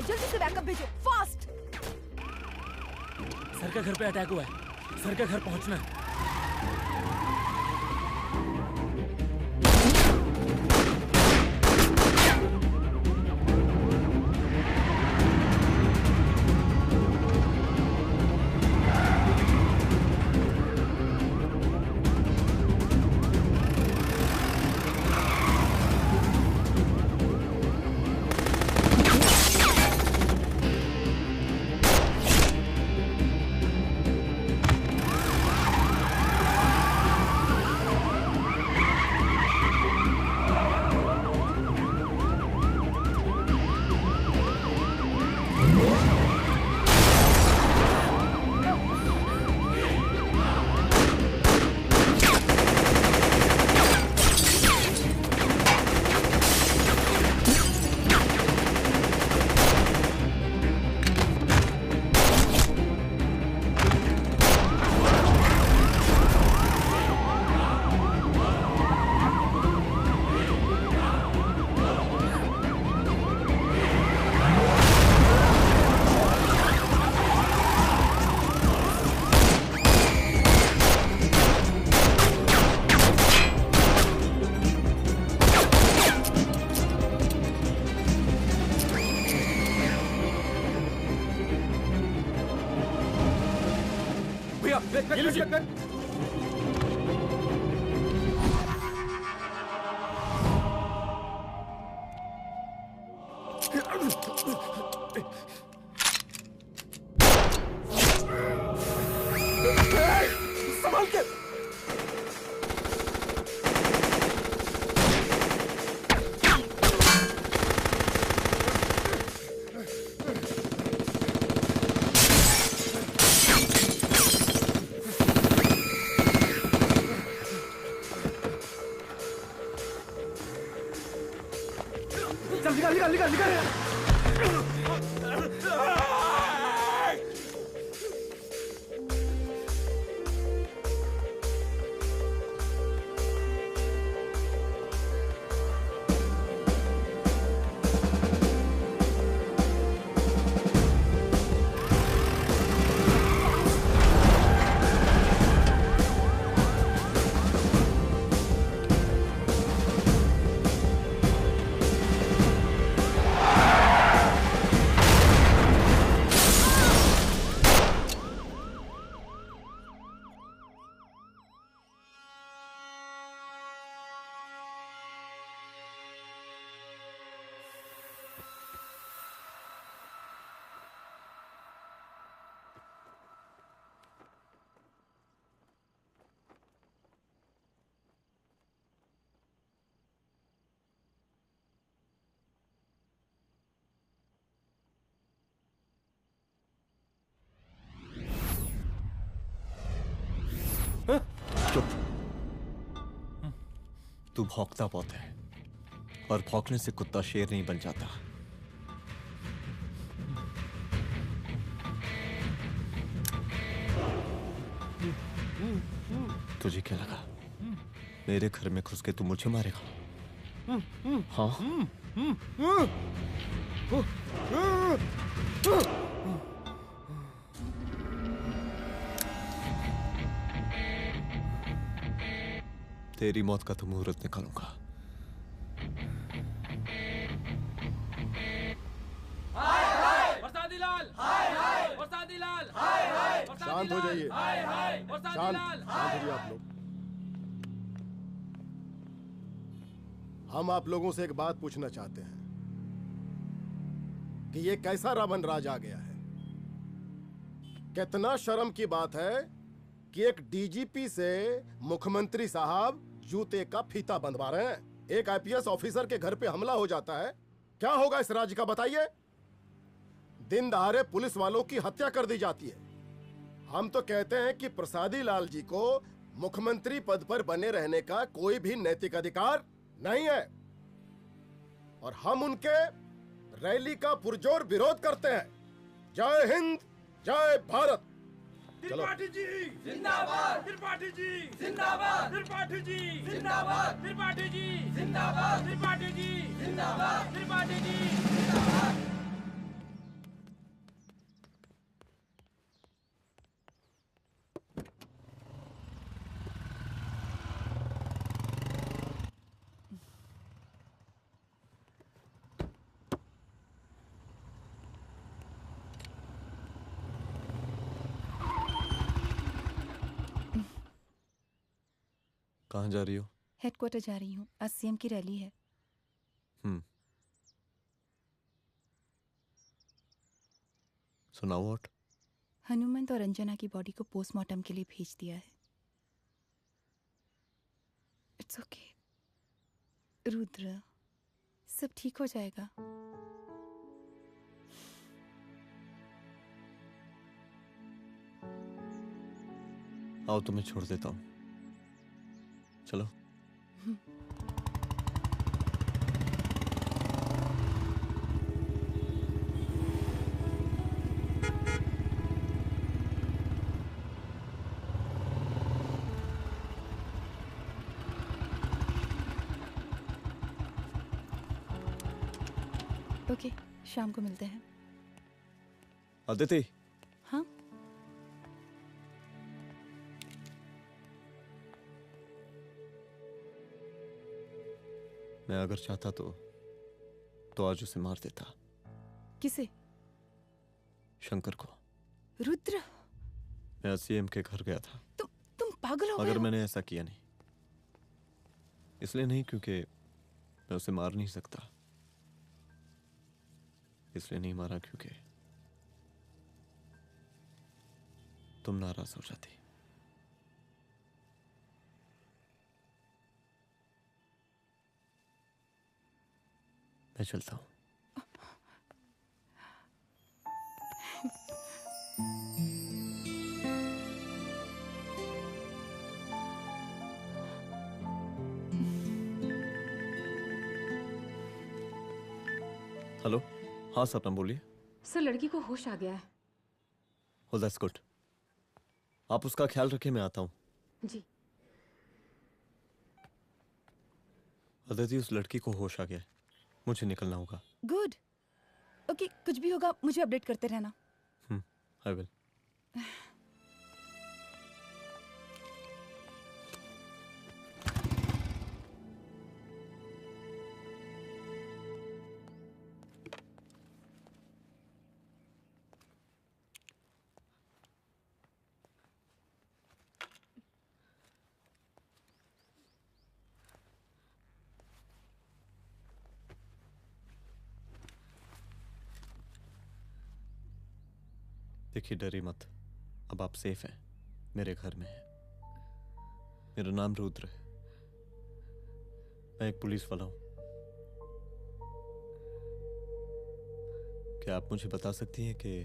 जल्दी से बैकअप भेजो, फास्ट। सर का घर पे अटैक हुआ है, सर का घर पहुंचना है। संभाल के। चल निकाल निकाल निकाल निकाल। तू भौंकता बहुत है, और भौंकने से कुत्ता शेर नहीं बन जाता। तुझे क्या लगा मेरे घर में घुस के तू मुझे मारेगा? हाँ? तेरी मौत का तो मुहूर्त निकालूंगा। शांत हो जाइए। शांत हो जाइए आप लोग। हम आप लोगों से एक बात पूछना चाहते हैं कि ये कैसा रावण राज आ गया है। कितना शर्म की बात है कि एक डीजीपी से मुख्यमंत्री साहब जूते का फीता बंधवा रहे हैं। एक आईपीएस ऑफिसर के घर पे हमला हो जाता है, क्या होगा इस राज्य का बताइए? दिन दहाड़े पुलिस वालों की हत्या कर दी जाती है। हम तो कहते हैं कि प्रसादी लाल जी को मुख्यमंत्री पद पर बने रहने का कोई भी नैतिक अधिकार नहीं है, और हम उनके रैली का पुरजोर विरोध करते हैं। जय हिंद, जय भारत। त्रिपाठी जी जिंदाबाद, त्रिपाठी जी जिंदाबाद, त्रिपाठी जी जिंदाबाद, त्रिपाठी जी जिंदाबाद, त्रिपाठी जी जिंदाबाद, त्रिपाठी जी जिंदाबाद। कहाँ जा रही हो? हेडक्वार्टर जा रही हूँ, आज सीएम की रैली है। सुनाओ। व्हाट? हनुमंत और अंजना की बॉडी को पोस्टमार्टम के लिए भेज दिया है। इट्स ओके रुद्र, सब ठीक हो जाएगा। आओ तुम्हें छोड़ देता हूँ, चलो। ओके, शाम को मिलते हैं। अदिति। हाँ? मैं अगर चाहता तो आज उसे मार देता। किसे? शंकर को। रुद्र, मैं सीएम के घर गया था। तुम पागल हो गए मगर हो? मैंने ऐसा किया नहीं। इसलिए नहीं क्योंकि मैं उसे मार नहीं सकता, इसलिए नहीं मारा क्योंकि तुम नाराज हो जाती। मैं चलता हूं। हेलो। हाँ सपना बोलिए। सर, लड़की को होश आ गया है। Oh, that's good. आप उसका ख्याल रखिए, मैं आता हूँ। जी। अदिति, उस लड़की को होश आ गया है, मुझे निकलना होगा। गुड। ओके, कुछ भी होगा मुझे अपडेट करते रहना। I will. देखिए, डरिए मत, अब आप सेफ हैं, मेरे घर में हैं। मेरा नाम रुद्र है, मैं एक पुलिस वाला हूं। क्या आप मुझे बता सकती हैं कि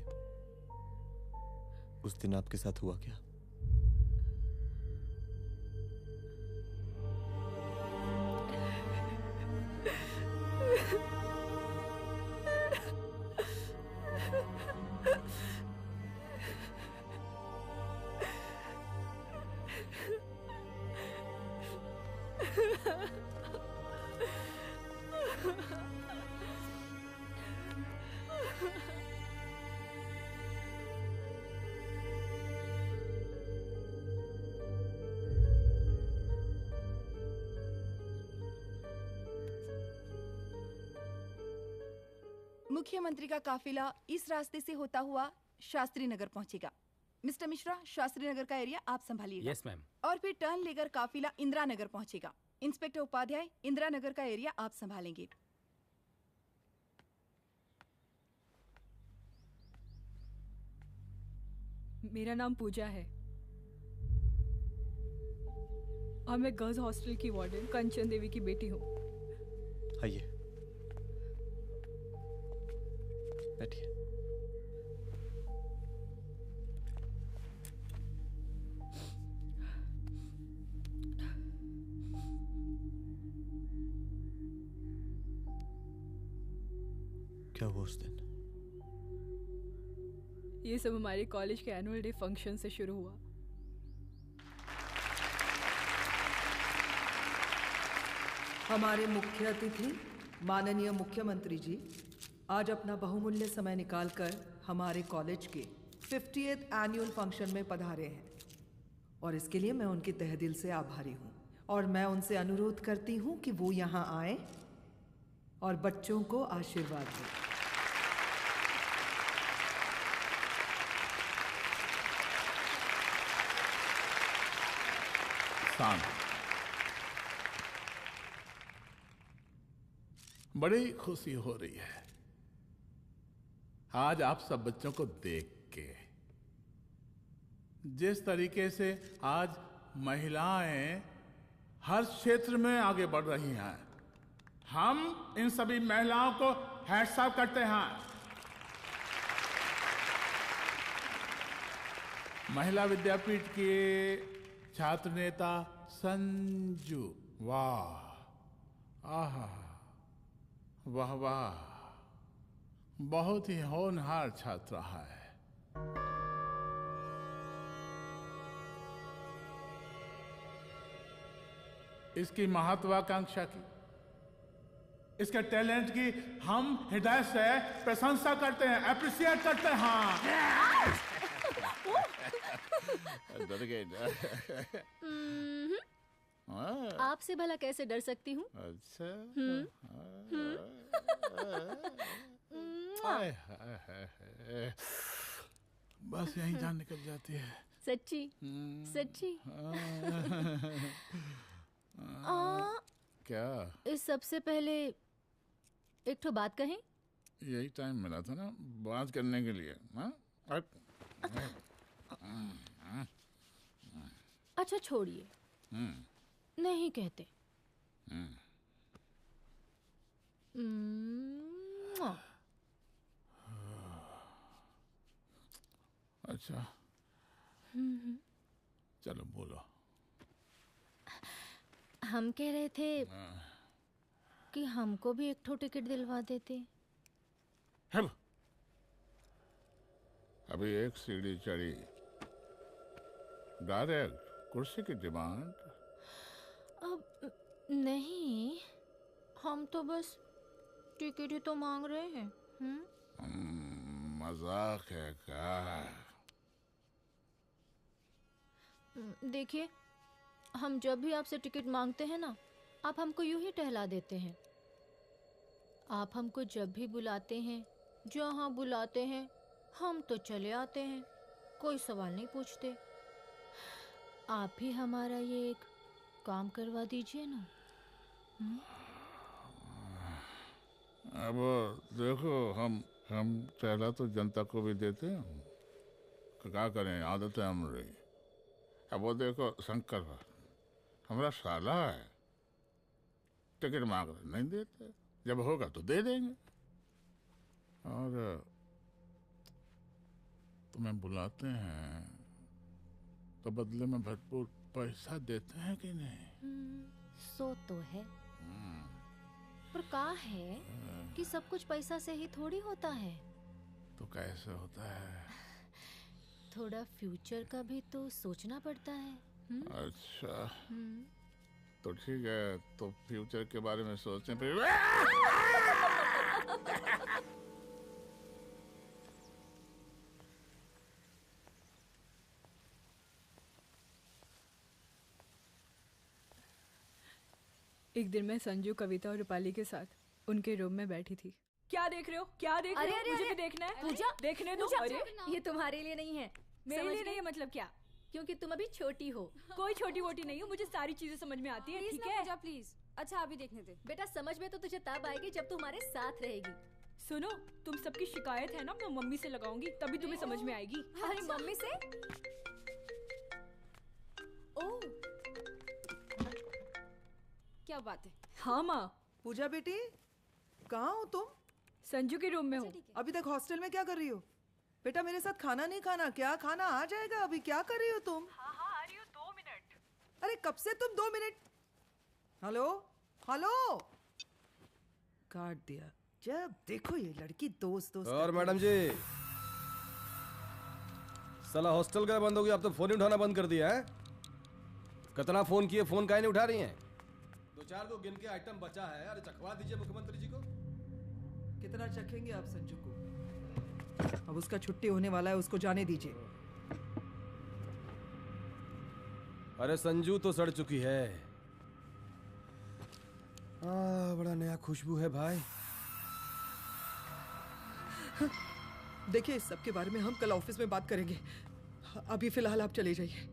उस दिन आपके साथ हुआ क्या? मुख्यमंत्री का काफिला इस रास्ते से होता हुआ शास्त्री नगर पहुंचेगा। मिस्टर मिश्रा, शास्त्री नगर का एरिया आप संभालिएगा। Yes ma'am. और फिर टर्न लेकर काफिला इंदिरा नगर पहुंचेगा। इंस्पेक्टर उपाध्याय, इंदिरा नगर का एरिया आप संभालेंगे। मेरा नाम पूजा है और मैं गर्ल्स हॉस्टल की वार्डन कंचन देवी की बेटी हूँ। आइए, बैठिए। क्या हुआ उस दिन? ये सब हमारे कॉलेज के एनुअल डे फंक्शन से शुरू हुआ। हमारे मुख्य अतिथि माननीय मुख्यमंत्री जी आज अपना बहुमूल्य समय निकालकर हमारे कॉलेज के 50th एनुअल फंक्शन में पधारे हैं और इसके लिए मैं उनके तहे दिल से आभारी हूँ और मैं उनसे अनुरोध करती हूँ कि वो यहाँ आए और बच्चों को आशीर्वाद दें। बड़ी खुशी हो रही है आज आप सब बच्चों को देख के। जिस तरीके से आज महिलाएं हर क्षेत्र में आगे बढ़ रही हैं, हम इन सभी महिलाओं को हैट्स ऑफ करते हैं। महिला विद्यापीठ के छात्र नेता संजू, वाह, आहा, वाह वाह, बहुत ही होनहार छात्रा है। इसकी महत्वाकांक्षा की, इसके टैलेंट की हम हृदय से प्रशंसा करते हैं, अप्रिशिएट करते हैं। डर गए आपसे भला कैसे डर सकती हूँ? अच्छा। बस यही जान निकल जाती है। सच्ची सच्ची। क्या? इस सबसे पहले एक ठो बात कहें? यही टाइम मिला था ना बात करने के लिए। अच्छा छोड़िए, नहीं कहते। अच्छा चलो बोलो। हम कह रहे थे कि हमको भी एक ठो टिकट दिलवा देते। अभी एक सीढ़ी चढ़ी, डायरेक्ट कुर्सी की डिमांड। अब नहीं, हम तो बस टिकट ही तो मांग रहे हैं। मजाक है क्या? देखिए, हम जब भी आपसे टिकट मांगते हैं ना, आप हमको यूं ही टहला देते हैं। आप हमको जब भी बुलाते हैं, जहाँ बुलाते हैं, हम तो चले आते हैं, कोई सवाल नहीं पूछते। आप भी हमारा ये एक काम करवा दीजिए ना। अब देखो, हम टहला तो जनता को भी देते हैं, क्या करें, आदत है हमारी। अब वो देखो शंकर हमारा साला है, टिकट मांग रहे नहीं देते, जब होगा तो दे देंगे। और तुम्हें बुलाते हैं तो बदले में भरपूर पैसा देते हैं कि नहीं? सो तो है, पर का है कि सब कुछ पैसा से ही थोड़ी होता है। तो कैसे होता है? थोड़ा फ्यूचर का भी तो सोचना पड़ता है। अच्छा तो ठीक है, तो फ्यूचर के बारे में सोचने पे एक दिन मैं संजू, कविता और रूपाली के साथ उनके रूम में बैठी थी। क्या देख रहे हो? क्या देख रहे हो? अरे, मुझे अरे, भी देखना है। पूजा, देखने दो। पूजा, अरे ये तुम्हारे लिए नहीं है। मेरे समझ लिए गई? नहीं है मतलब क्या? क्योंकि तुम अभी छोटी हो। कोई छोटी वोटी नहीं हो, मुझे सारी चीजें समझ में आती है। प्लीज ठीक ना है पूजा, प्लीज। अच्छा अभी देखने दे। बेटा समझ में तो तुझे तब आएगी जब तू हमारे साथ रहेगी। सुनो, तुम सबकी शिकायत है ना, मैं मम्मी से लगाऊंगी, तभी तुम्हें समझ में आएगी। अरे मम्मी से? ओह, क्या बात है। हाँ माँ। पूजा बेटी, कहाँ हो तुम? संजू के रूम में हूँ। अभी तक हॉस्टल में क्या कर रही हो? बेटा मेरे साथ खाना नहीं खाना क्या? खाना आ जाएगा, अभी क्या कर रही हो तुम? हाँ हाँ आ रही हूँ, 2 मिनट। अरे कब से तुम 2 मिनट? हेलो हेलो, काट दिया। जब देखो ये लड़की दोस्त दोस्त और करती मैडम है। जी, साला हॉस्टल का बंद हो गया, अब तो फोन ही उठाना बंद कर दिया है। कितना फोन किए, फोन काहे नहीं उठा रही हैं? 2-4 को गिन के आइटम बचा है, अरे चखवा दीजिए मुख्यमंत्री जी को। कितना चखेंगे आप संजू को? अब उसका छुट्टी होने वाला है, उसको जाने दीजिए। अरे संजू तो सड़ चुकी है। बड़ा नया खुशबू है भाई। देखिए इस सब के बारे में हम कल ऑफिस में बात करेंगे, अभी फिलहाल आप चले जाइए।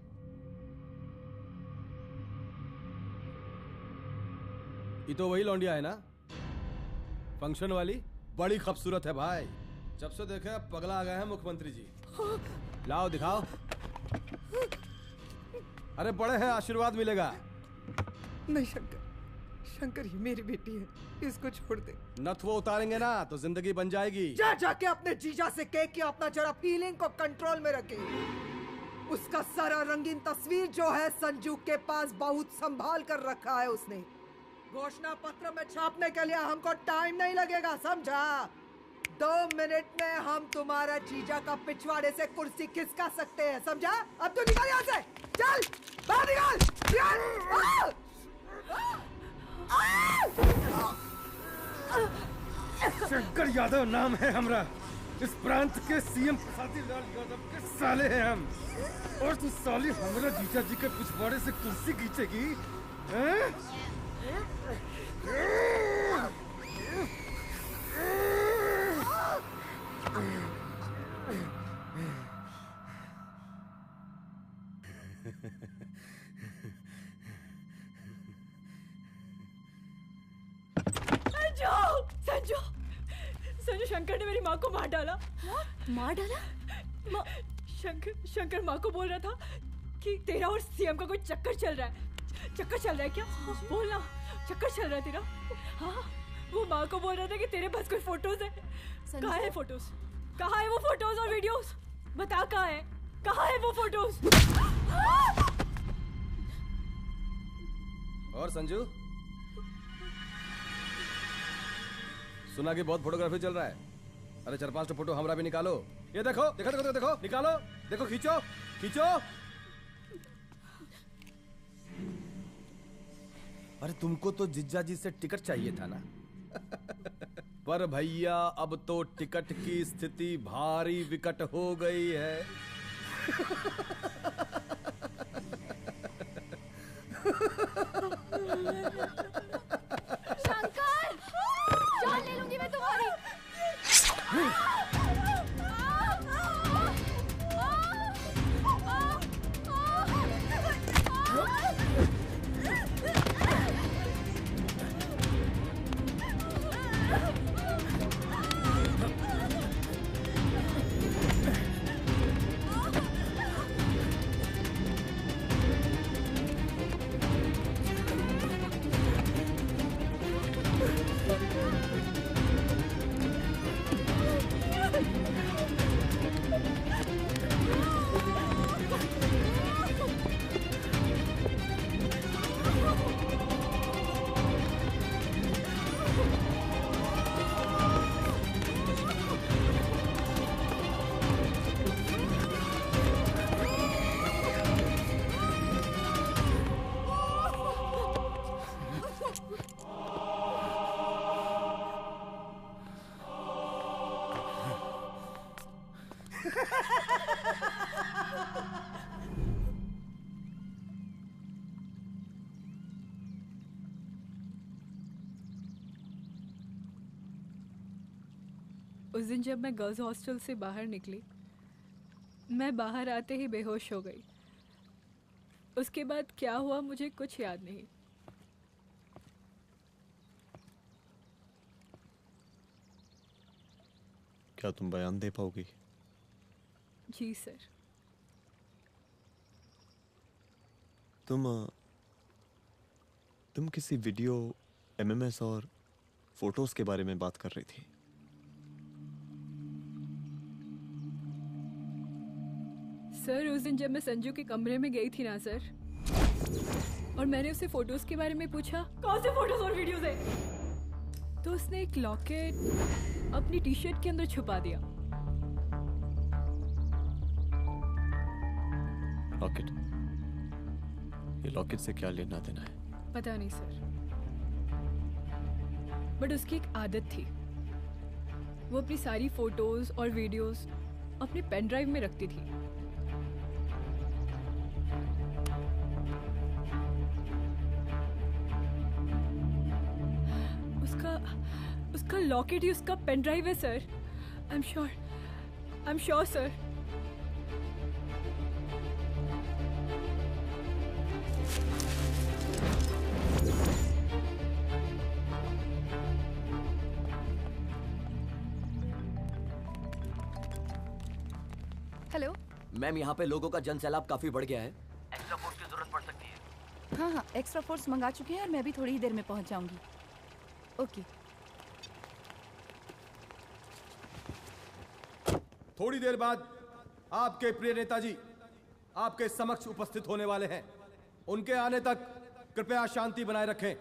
ये तो वही लौंडिया है ना, फंक्शन वाली? बड़ी खूबसूरत है भाई। जब से देखे पगला आ गए हैं मुख्यमंत्री जी। लाओ दिखाओ। अरे बड़े हैं, आशीर्वाद मिलेगा। नहीं शंकर, शंकर ये मेरी बेटी है, इसको छोड़ दे। नथ वो उतारेंगे ना तो जिंदगी बन जाएगी। जा जाके अपने जीजा से कह के अपना जरा फीलिंग को कंट्रोल में रखे। उसका सारा रंगीन तस्वीर जो है संजू के पास बहुत संभाल कर रखा है उसने। घोषणा पत्र में छापने के लिए हमको टाइम नहीं लगेगा, समझा? 2 मिनट में हम तुम्हारा जीजा का पिछवाड़े से कुर्सी खिसका सकते हैं, समझा? अब तो निकल यहाँ से, चल बाहर निकल। शंकर यादव नाम है हमरा, इस प्रांत के सीएम प्रसादी लाल यादव के साले हैं हम। और तू साली हमरा जीजा जी के पिछवाड़े से कुर्सी खींचेगी, हैं? संजू, संजू शंकर ने मेरी माँ को मार डाला। मार डाला? शंकर माँ को बोल रहा था कि तेरा और सीएम का कोई चक्कर चल रहा है। चक्कर चल रहा है क्या? बोलना, चक्कर चल रहा है तेरा? हाँ, वो माँ को बोल रहा था कि तेरे पास कोई फोटोज है। कहाँ है फोटोज? कहाँ है वो फोटोज और वीडियोस? बता कहाँ है? कहाँ है वो फोटोज? और संजू, सुना कि बहुत फोटोग्राफी चल रहा है। अरे 4-5 फोटो हमरा भी निकालो। ये देखो देखो देखो देखो, निकालो, देखो, खींचो खींचो। अरे तुमको तो जिज्जा जी से टिकट चाहिए था ना। पर भैया अब तो टिकट की स्थिति भारी विकट हो गई है। शंकर, जान ले लूंगी मैं तुम्हारी। उस दिन जब मैं गर्ल्स हॉस्टल से बाहर निकली, मैं बाहर आते ही बेहोश हो गई। उसके बाद क्या हुआ मुझे कुछ याद नहीं। क्या तुम बयान दे पाओगी? जी सर। तुम किसी वीडियो, एमएमएस और फोटोज के बारे में बात कर रही थी। सर उस दिन जब मैं संजू के कमरे में गई थी ना सर, और मैंने उससे फोटोज के बारे में पूछा, कौन से फोटोज और वीडियोज है, तो उसने एक लॉकेट अपनी टी शर्ट के अंदर छुपा दिया। लॉकेट? ये लॉकेट से क्या लेना देना है? पता नहीं सर, बट उसकी एक आदत थी, वो अपनी सारी फोटोज और वीडियोस अपने पेन ड्राइव में रखती थी। उसका लॉकेट ही उसका पेन ड्राइव है sir. I am sure sir. Hello ma'am, यहाँ पे लोगों का जन सैलाब काफी बढ़ गया है। एक्स्ट्रा फोर्स की जरूरत पड़ सकती है। हाँ हाँ, एक्स्ट्रा फोर्स मंगा चुके हैं और मैं भी थोड़ी ही देर में पहुंच जाऊंगी। ओके। थोड़ी देर बाद आपके प्रिय नेताजी आपके समक्ष उपस्थित होने वाले हैं। उनके आने तक कृपया शांति बनाए रखें।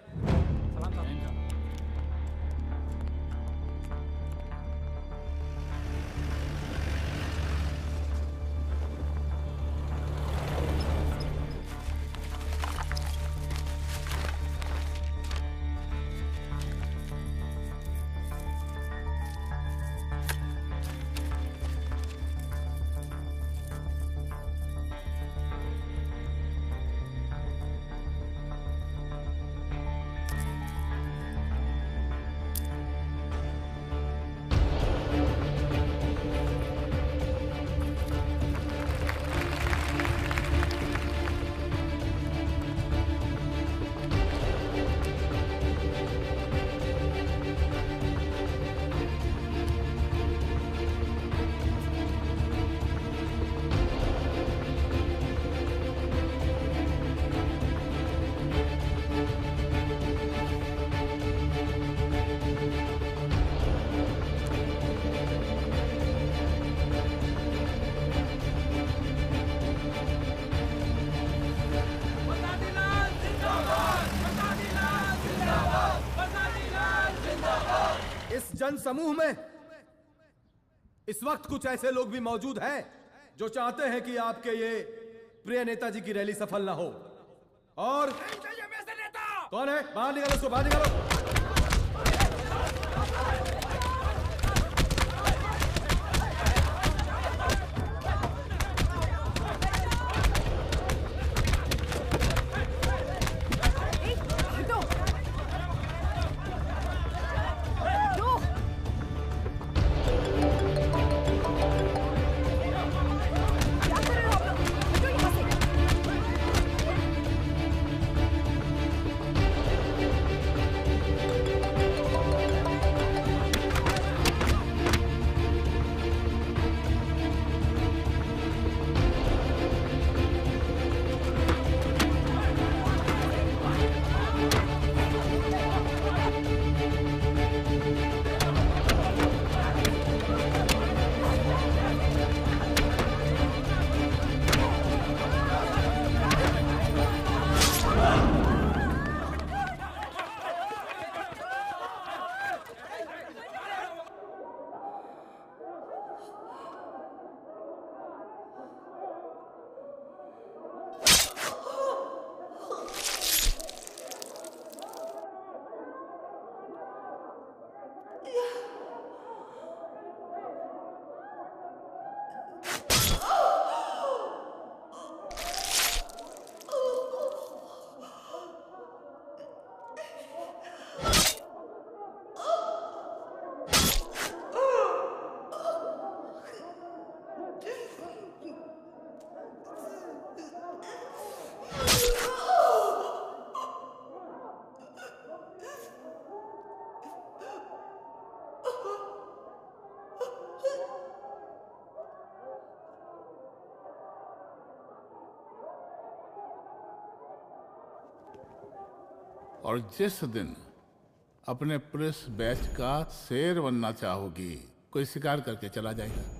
जन समूह में इस वक्त कुछ ऐसे लोग भी मौजूद हैं जो चाहते हैं कि आपके ये प्रिय नेताजी की रैली सफल ना हो। और कौन है? बाहर निकालो उसको, बाहर निकालो। और जिस दिन अपने पुलिस बैच का शेर बनना चाहोगी, कोई शिकार करके चला जाएगा।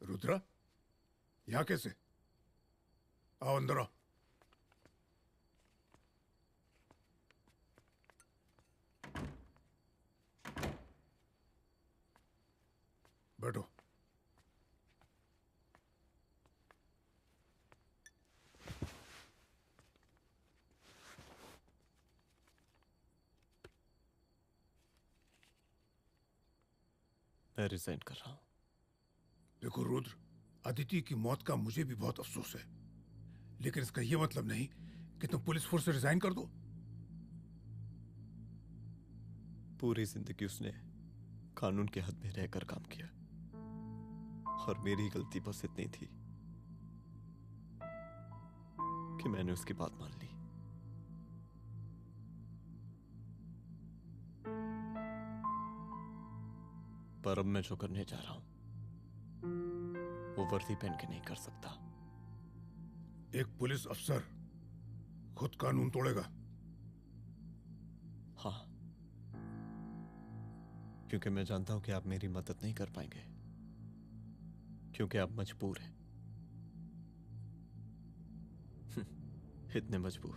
रुद्रा, यहाँ कैसे? आओ अंदर आओ। बैठो। मैं रिजाइन कर रहा हूं। देखो रुद्र, अदिति की मौत का मुझे भी बहुत अफसोस है, लेकिन इसका यह मतलब नहीं कि तुम पुलिस फोर्स से रिजाइन कर दो। पूरी जिंदगी उसने कानून के हद में रहकर काम किया और मेरी गलती बस इतनी थी कि मैंने उसकी बात मान ली। पर अब मैं जो करने जा रहा हूं वो वर्दी पहन के नहीं कर सकता। एक पुलिस अफसर खुद कानून तोड़ेगा? हाँ, क्योंकि मैं जानता हूं कि आप मेरी मदद नहीं कर पाएंगे, क्योंकि आप मजबूर हैं। इतने मजबूर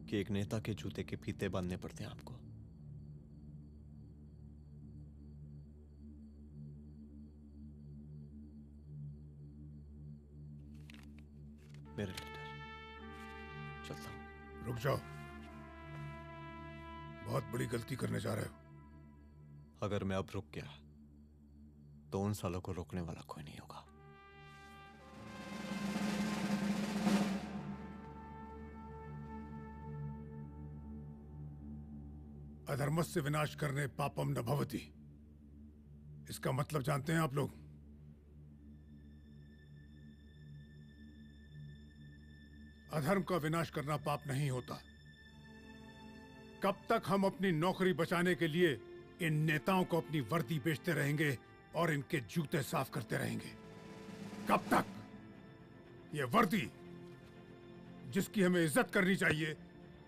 कि एक नेता के जूते के फीते बांधने पड़ते हैं आपको। मेरे लीडर, चलता हूं। रुक जाओ, बहुत बड़ी गलती करने जा रहे हो। अगर मैं अब रुक गया तो उन सालों को रोकने वाला कोई नहीं होगा। अधर्मस्य विनाश करने पापम न भवति, इसका मतलब जानते हैं आप लोग? अधर्म का विनाश करना पाप नहीं होता। कब तक हम अपनी नौकरी बचाने के लिए इन नेताओं को अपनी वर्दी बेचते रहेंगे और इनके जूते साफ करते रहेंगे? कब तक? ये वर्दी जिसकी हमें इज्जत करनी चाहिए,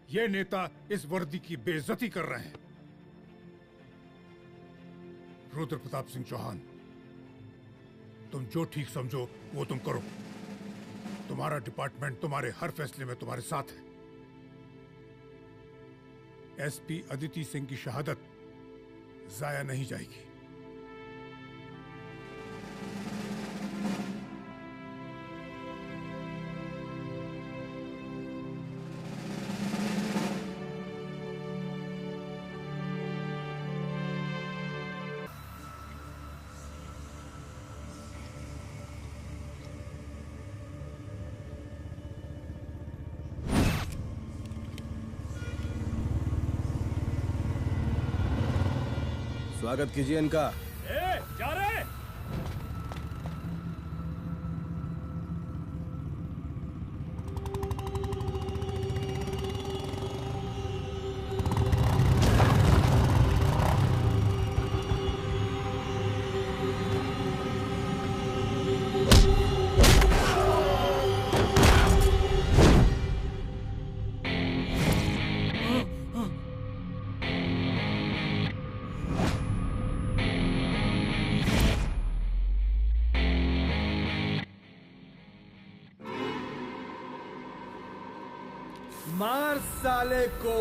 ये नेता इस वर्दी की बेइज्जती कर रहे हैं। रुद्र प्रताप सिंह चौहान, तुम जो ठीक समझो वो तुम करो। तुम्हारा डिपार्टमेंट तुम्हारे हर फैसले में तुम्हारे साथ है। एसपी अदिति सिंह की शहादत जाया नहीं जाएगी। स्वागत कीजिए इनका। जा रहे? मार साले को।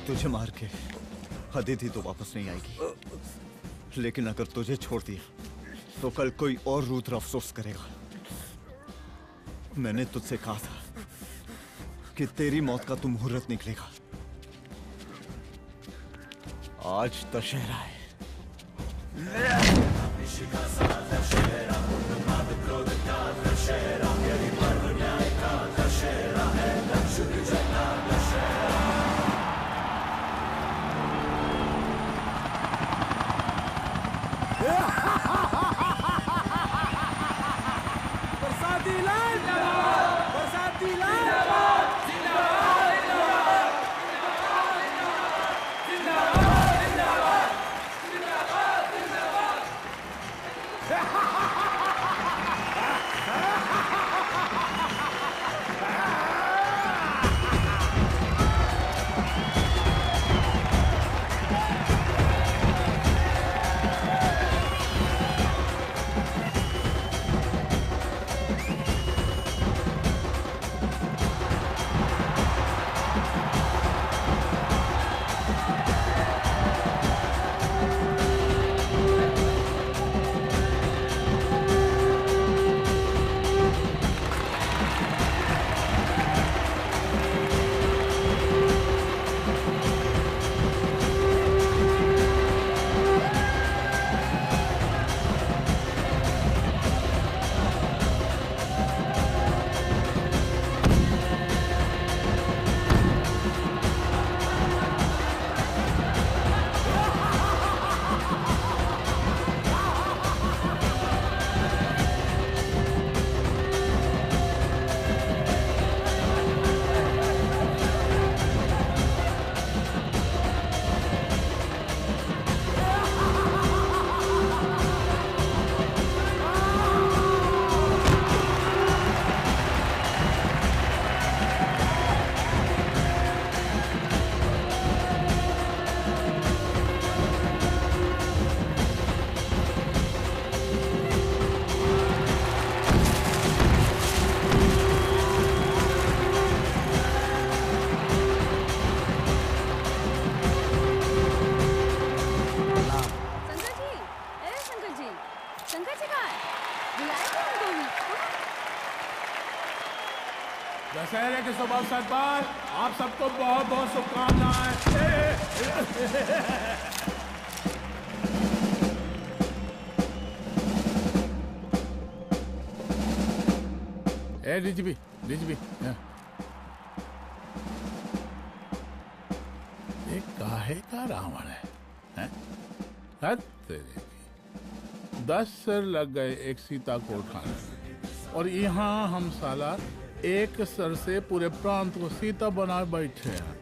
तुझे मार के अदिति तो वापस नहीं आएगी, लेकिन अगर तुझे छोड़ दिया तो कल कोई और रुद्र अफसोस करेगा। मैंने तुझसे कहा था कि तेरी मौत का तो मुहूर्त निकलेगा। आज दशहरा है। बरसाती लाल बरसाती लाल दशहरे के शुभ अवसर पर आप सबको बहुत बहुत शुभकामनाएं। ए डीजीपी ये काहे का रावण है? हैं? हद तेरे की। 10 सिर लग गए एक सीता को उठाने में। और यहाँ हम साला एक सर से पूरे प्रांत को सीता बना बैठे हैं।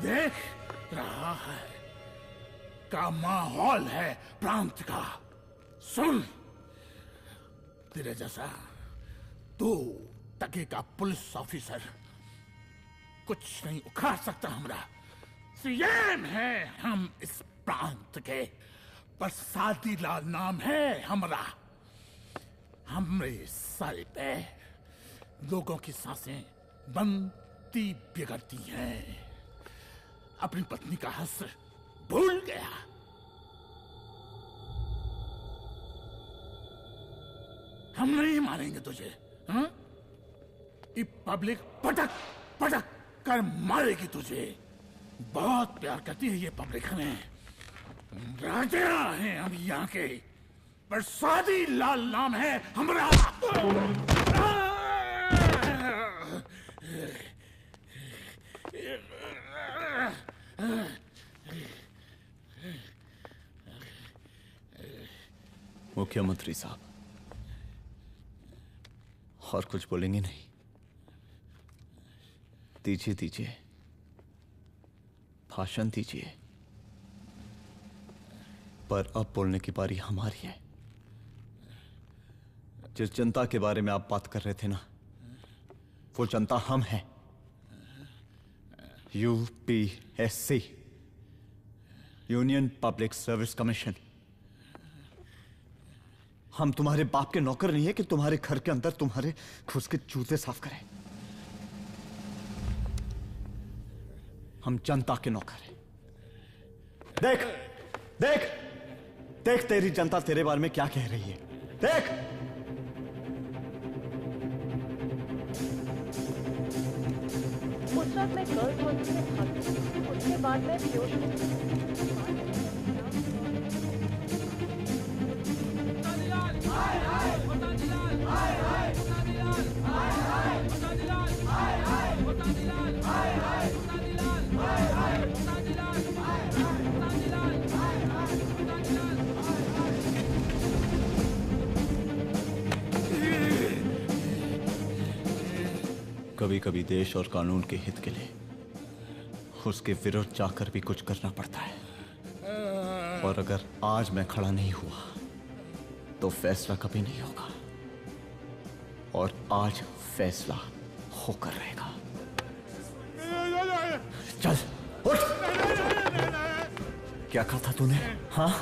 देख रहा है का माहौल है प्रांत का। सुन, तेरे जैसा 2 टके का पुलिस ऑफिसर कुछ नहीं उखाड़ सकता। हमरा सीएम है हम इस प्रांत के, प्रसादी लाल नाम है हमरा। हमरे सर पे लोगों की सांसें बनती बिगड़ती हैं। अपनी पत्नी का हंस भूल गया। हम नहीं मारेंगे तुझे। हाँ? ये पब्लिक पटक पटक कर मारेगी तुझे। बहुत प्यार करती है ये पब्लिक हमें। राजा हैं हम यहाँ के, प्रसादी लाल नाम है हमारा। मुख्यमंत्री साहब, और कुछ बोलेंगे नहीं? दीजिए दीजिए, भाषण दीजिए। पर अब बोलने की बारी हमारी है। जिस जनता के बारे में आप बात कर रहे थे ना, वो जनता हम हैं। UPSC, union public service commission. हम तुम्हारे बाप के नौकर नहीं है कि तुम्हारे घर के अंदर तुम्हारे घुस के जूते साफ करें। हम जनता के नौकर हैं। देख देख देख, तेरी जनता तेरे बारे में क्या कह रही है। देख, उस वक्त मैं गर्ल्स हॉस्टल में भागी। उसके बाद मैं बेहोश कभी कभी देश और कानून के हित के लिए उसके विरुद्ध जाकर भी कुछ करना पड़ता है। और अगर आज मैं खड़ा नहीं हुआ तो फैसला कभी नहीं होगा, और आज फैसला होकर रहेगा। चल उठ। क्या कहा था तूने? हाँ?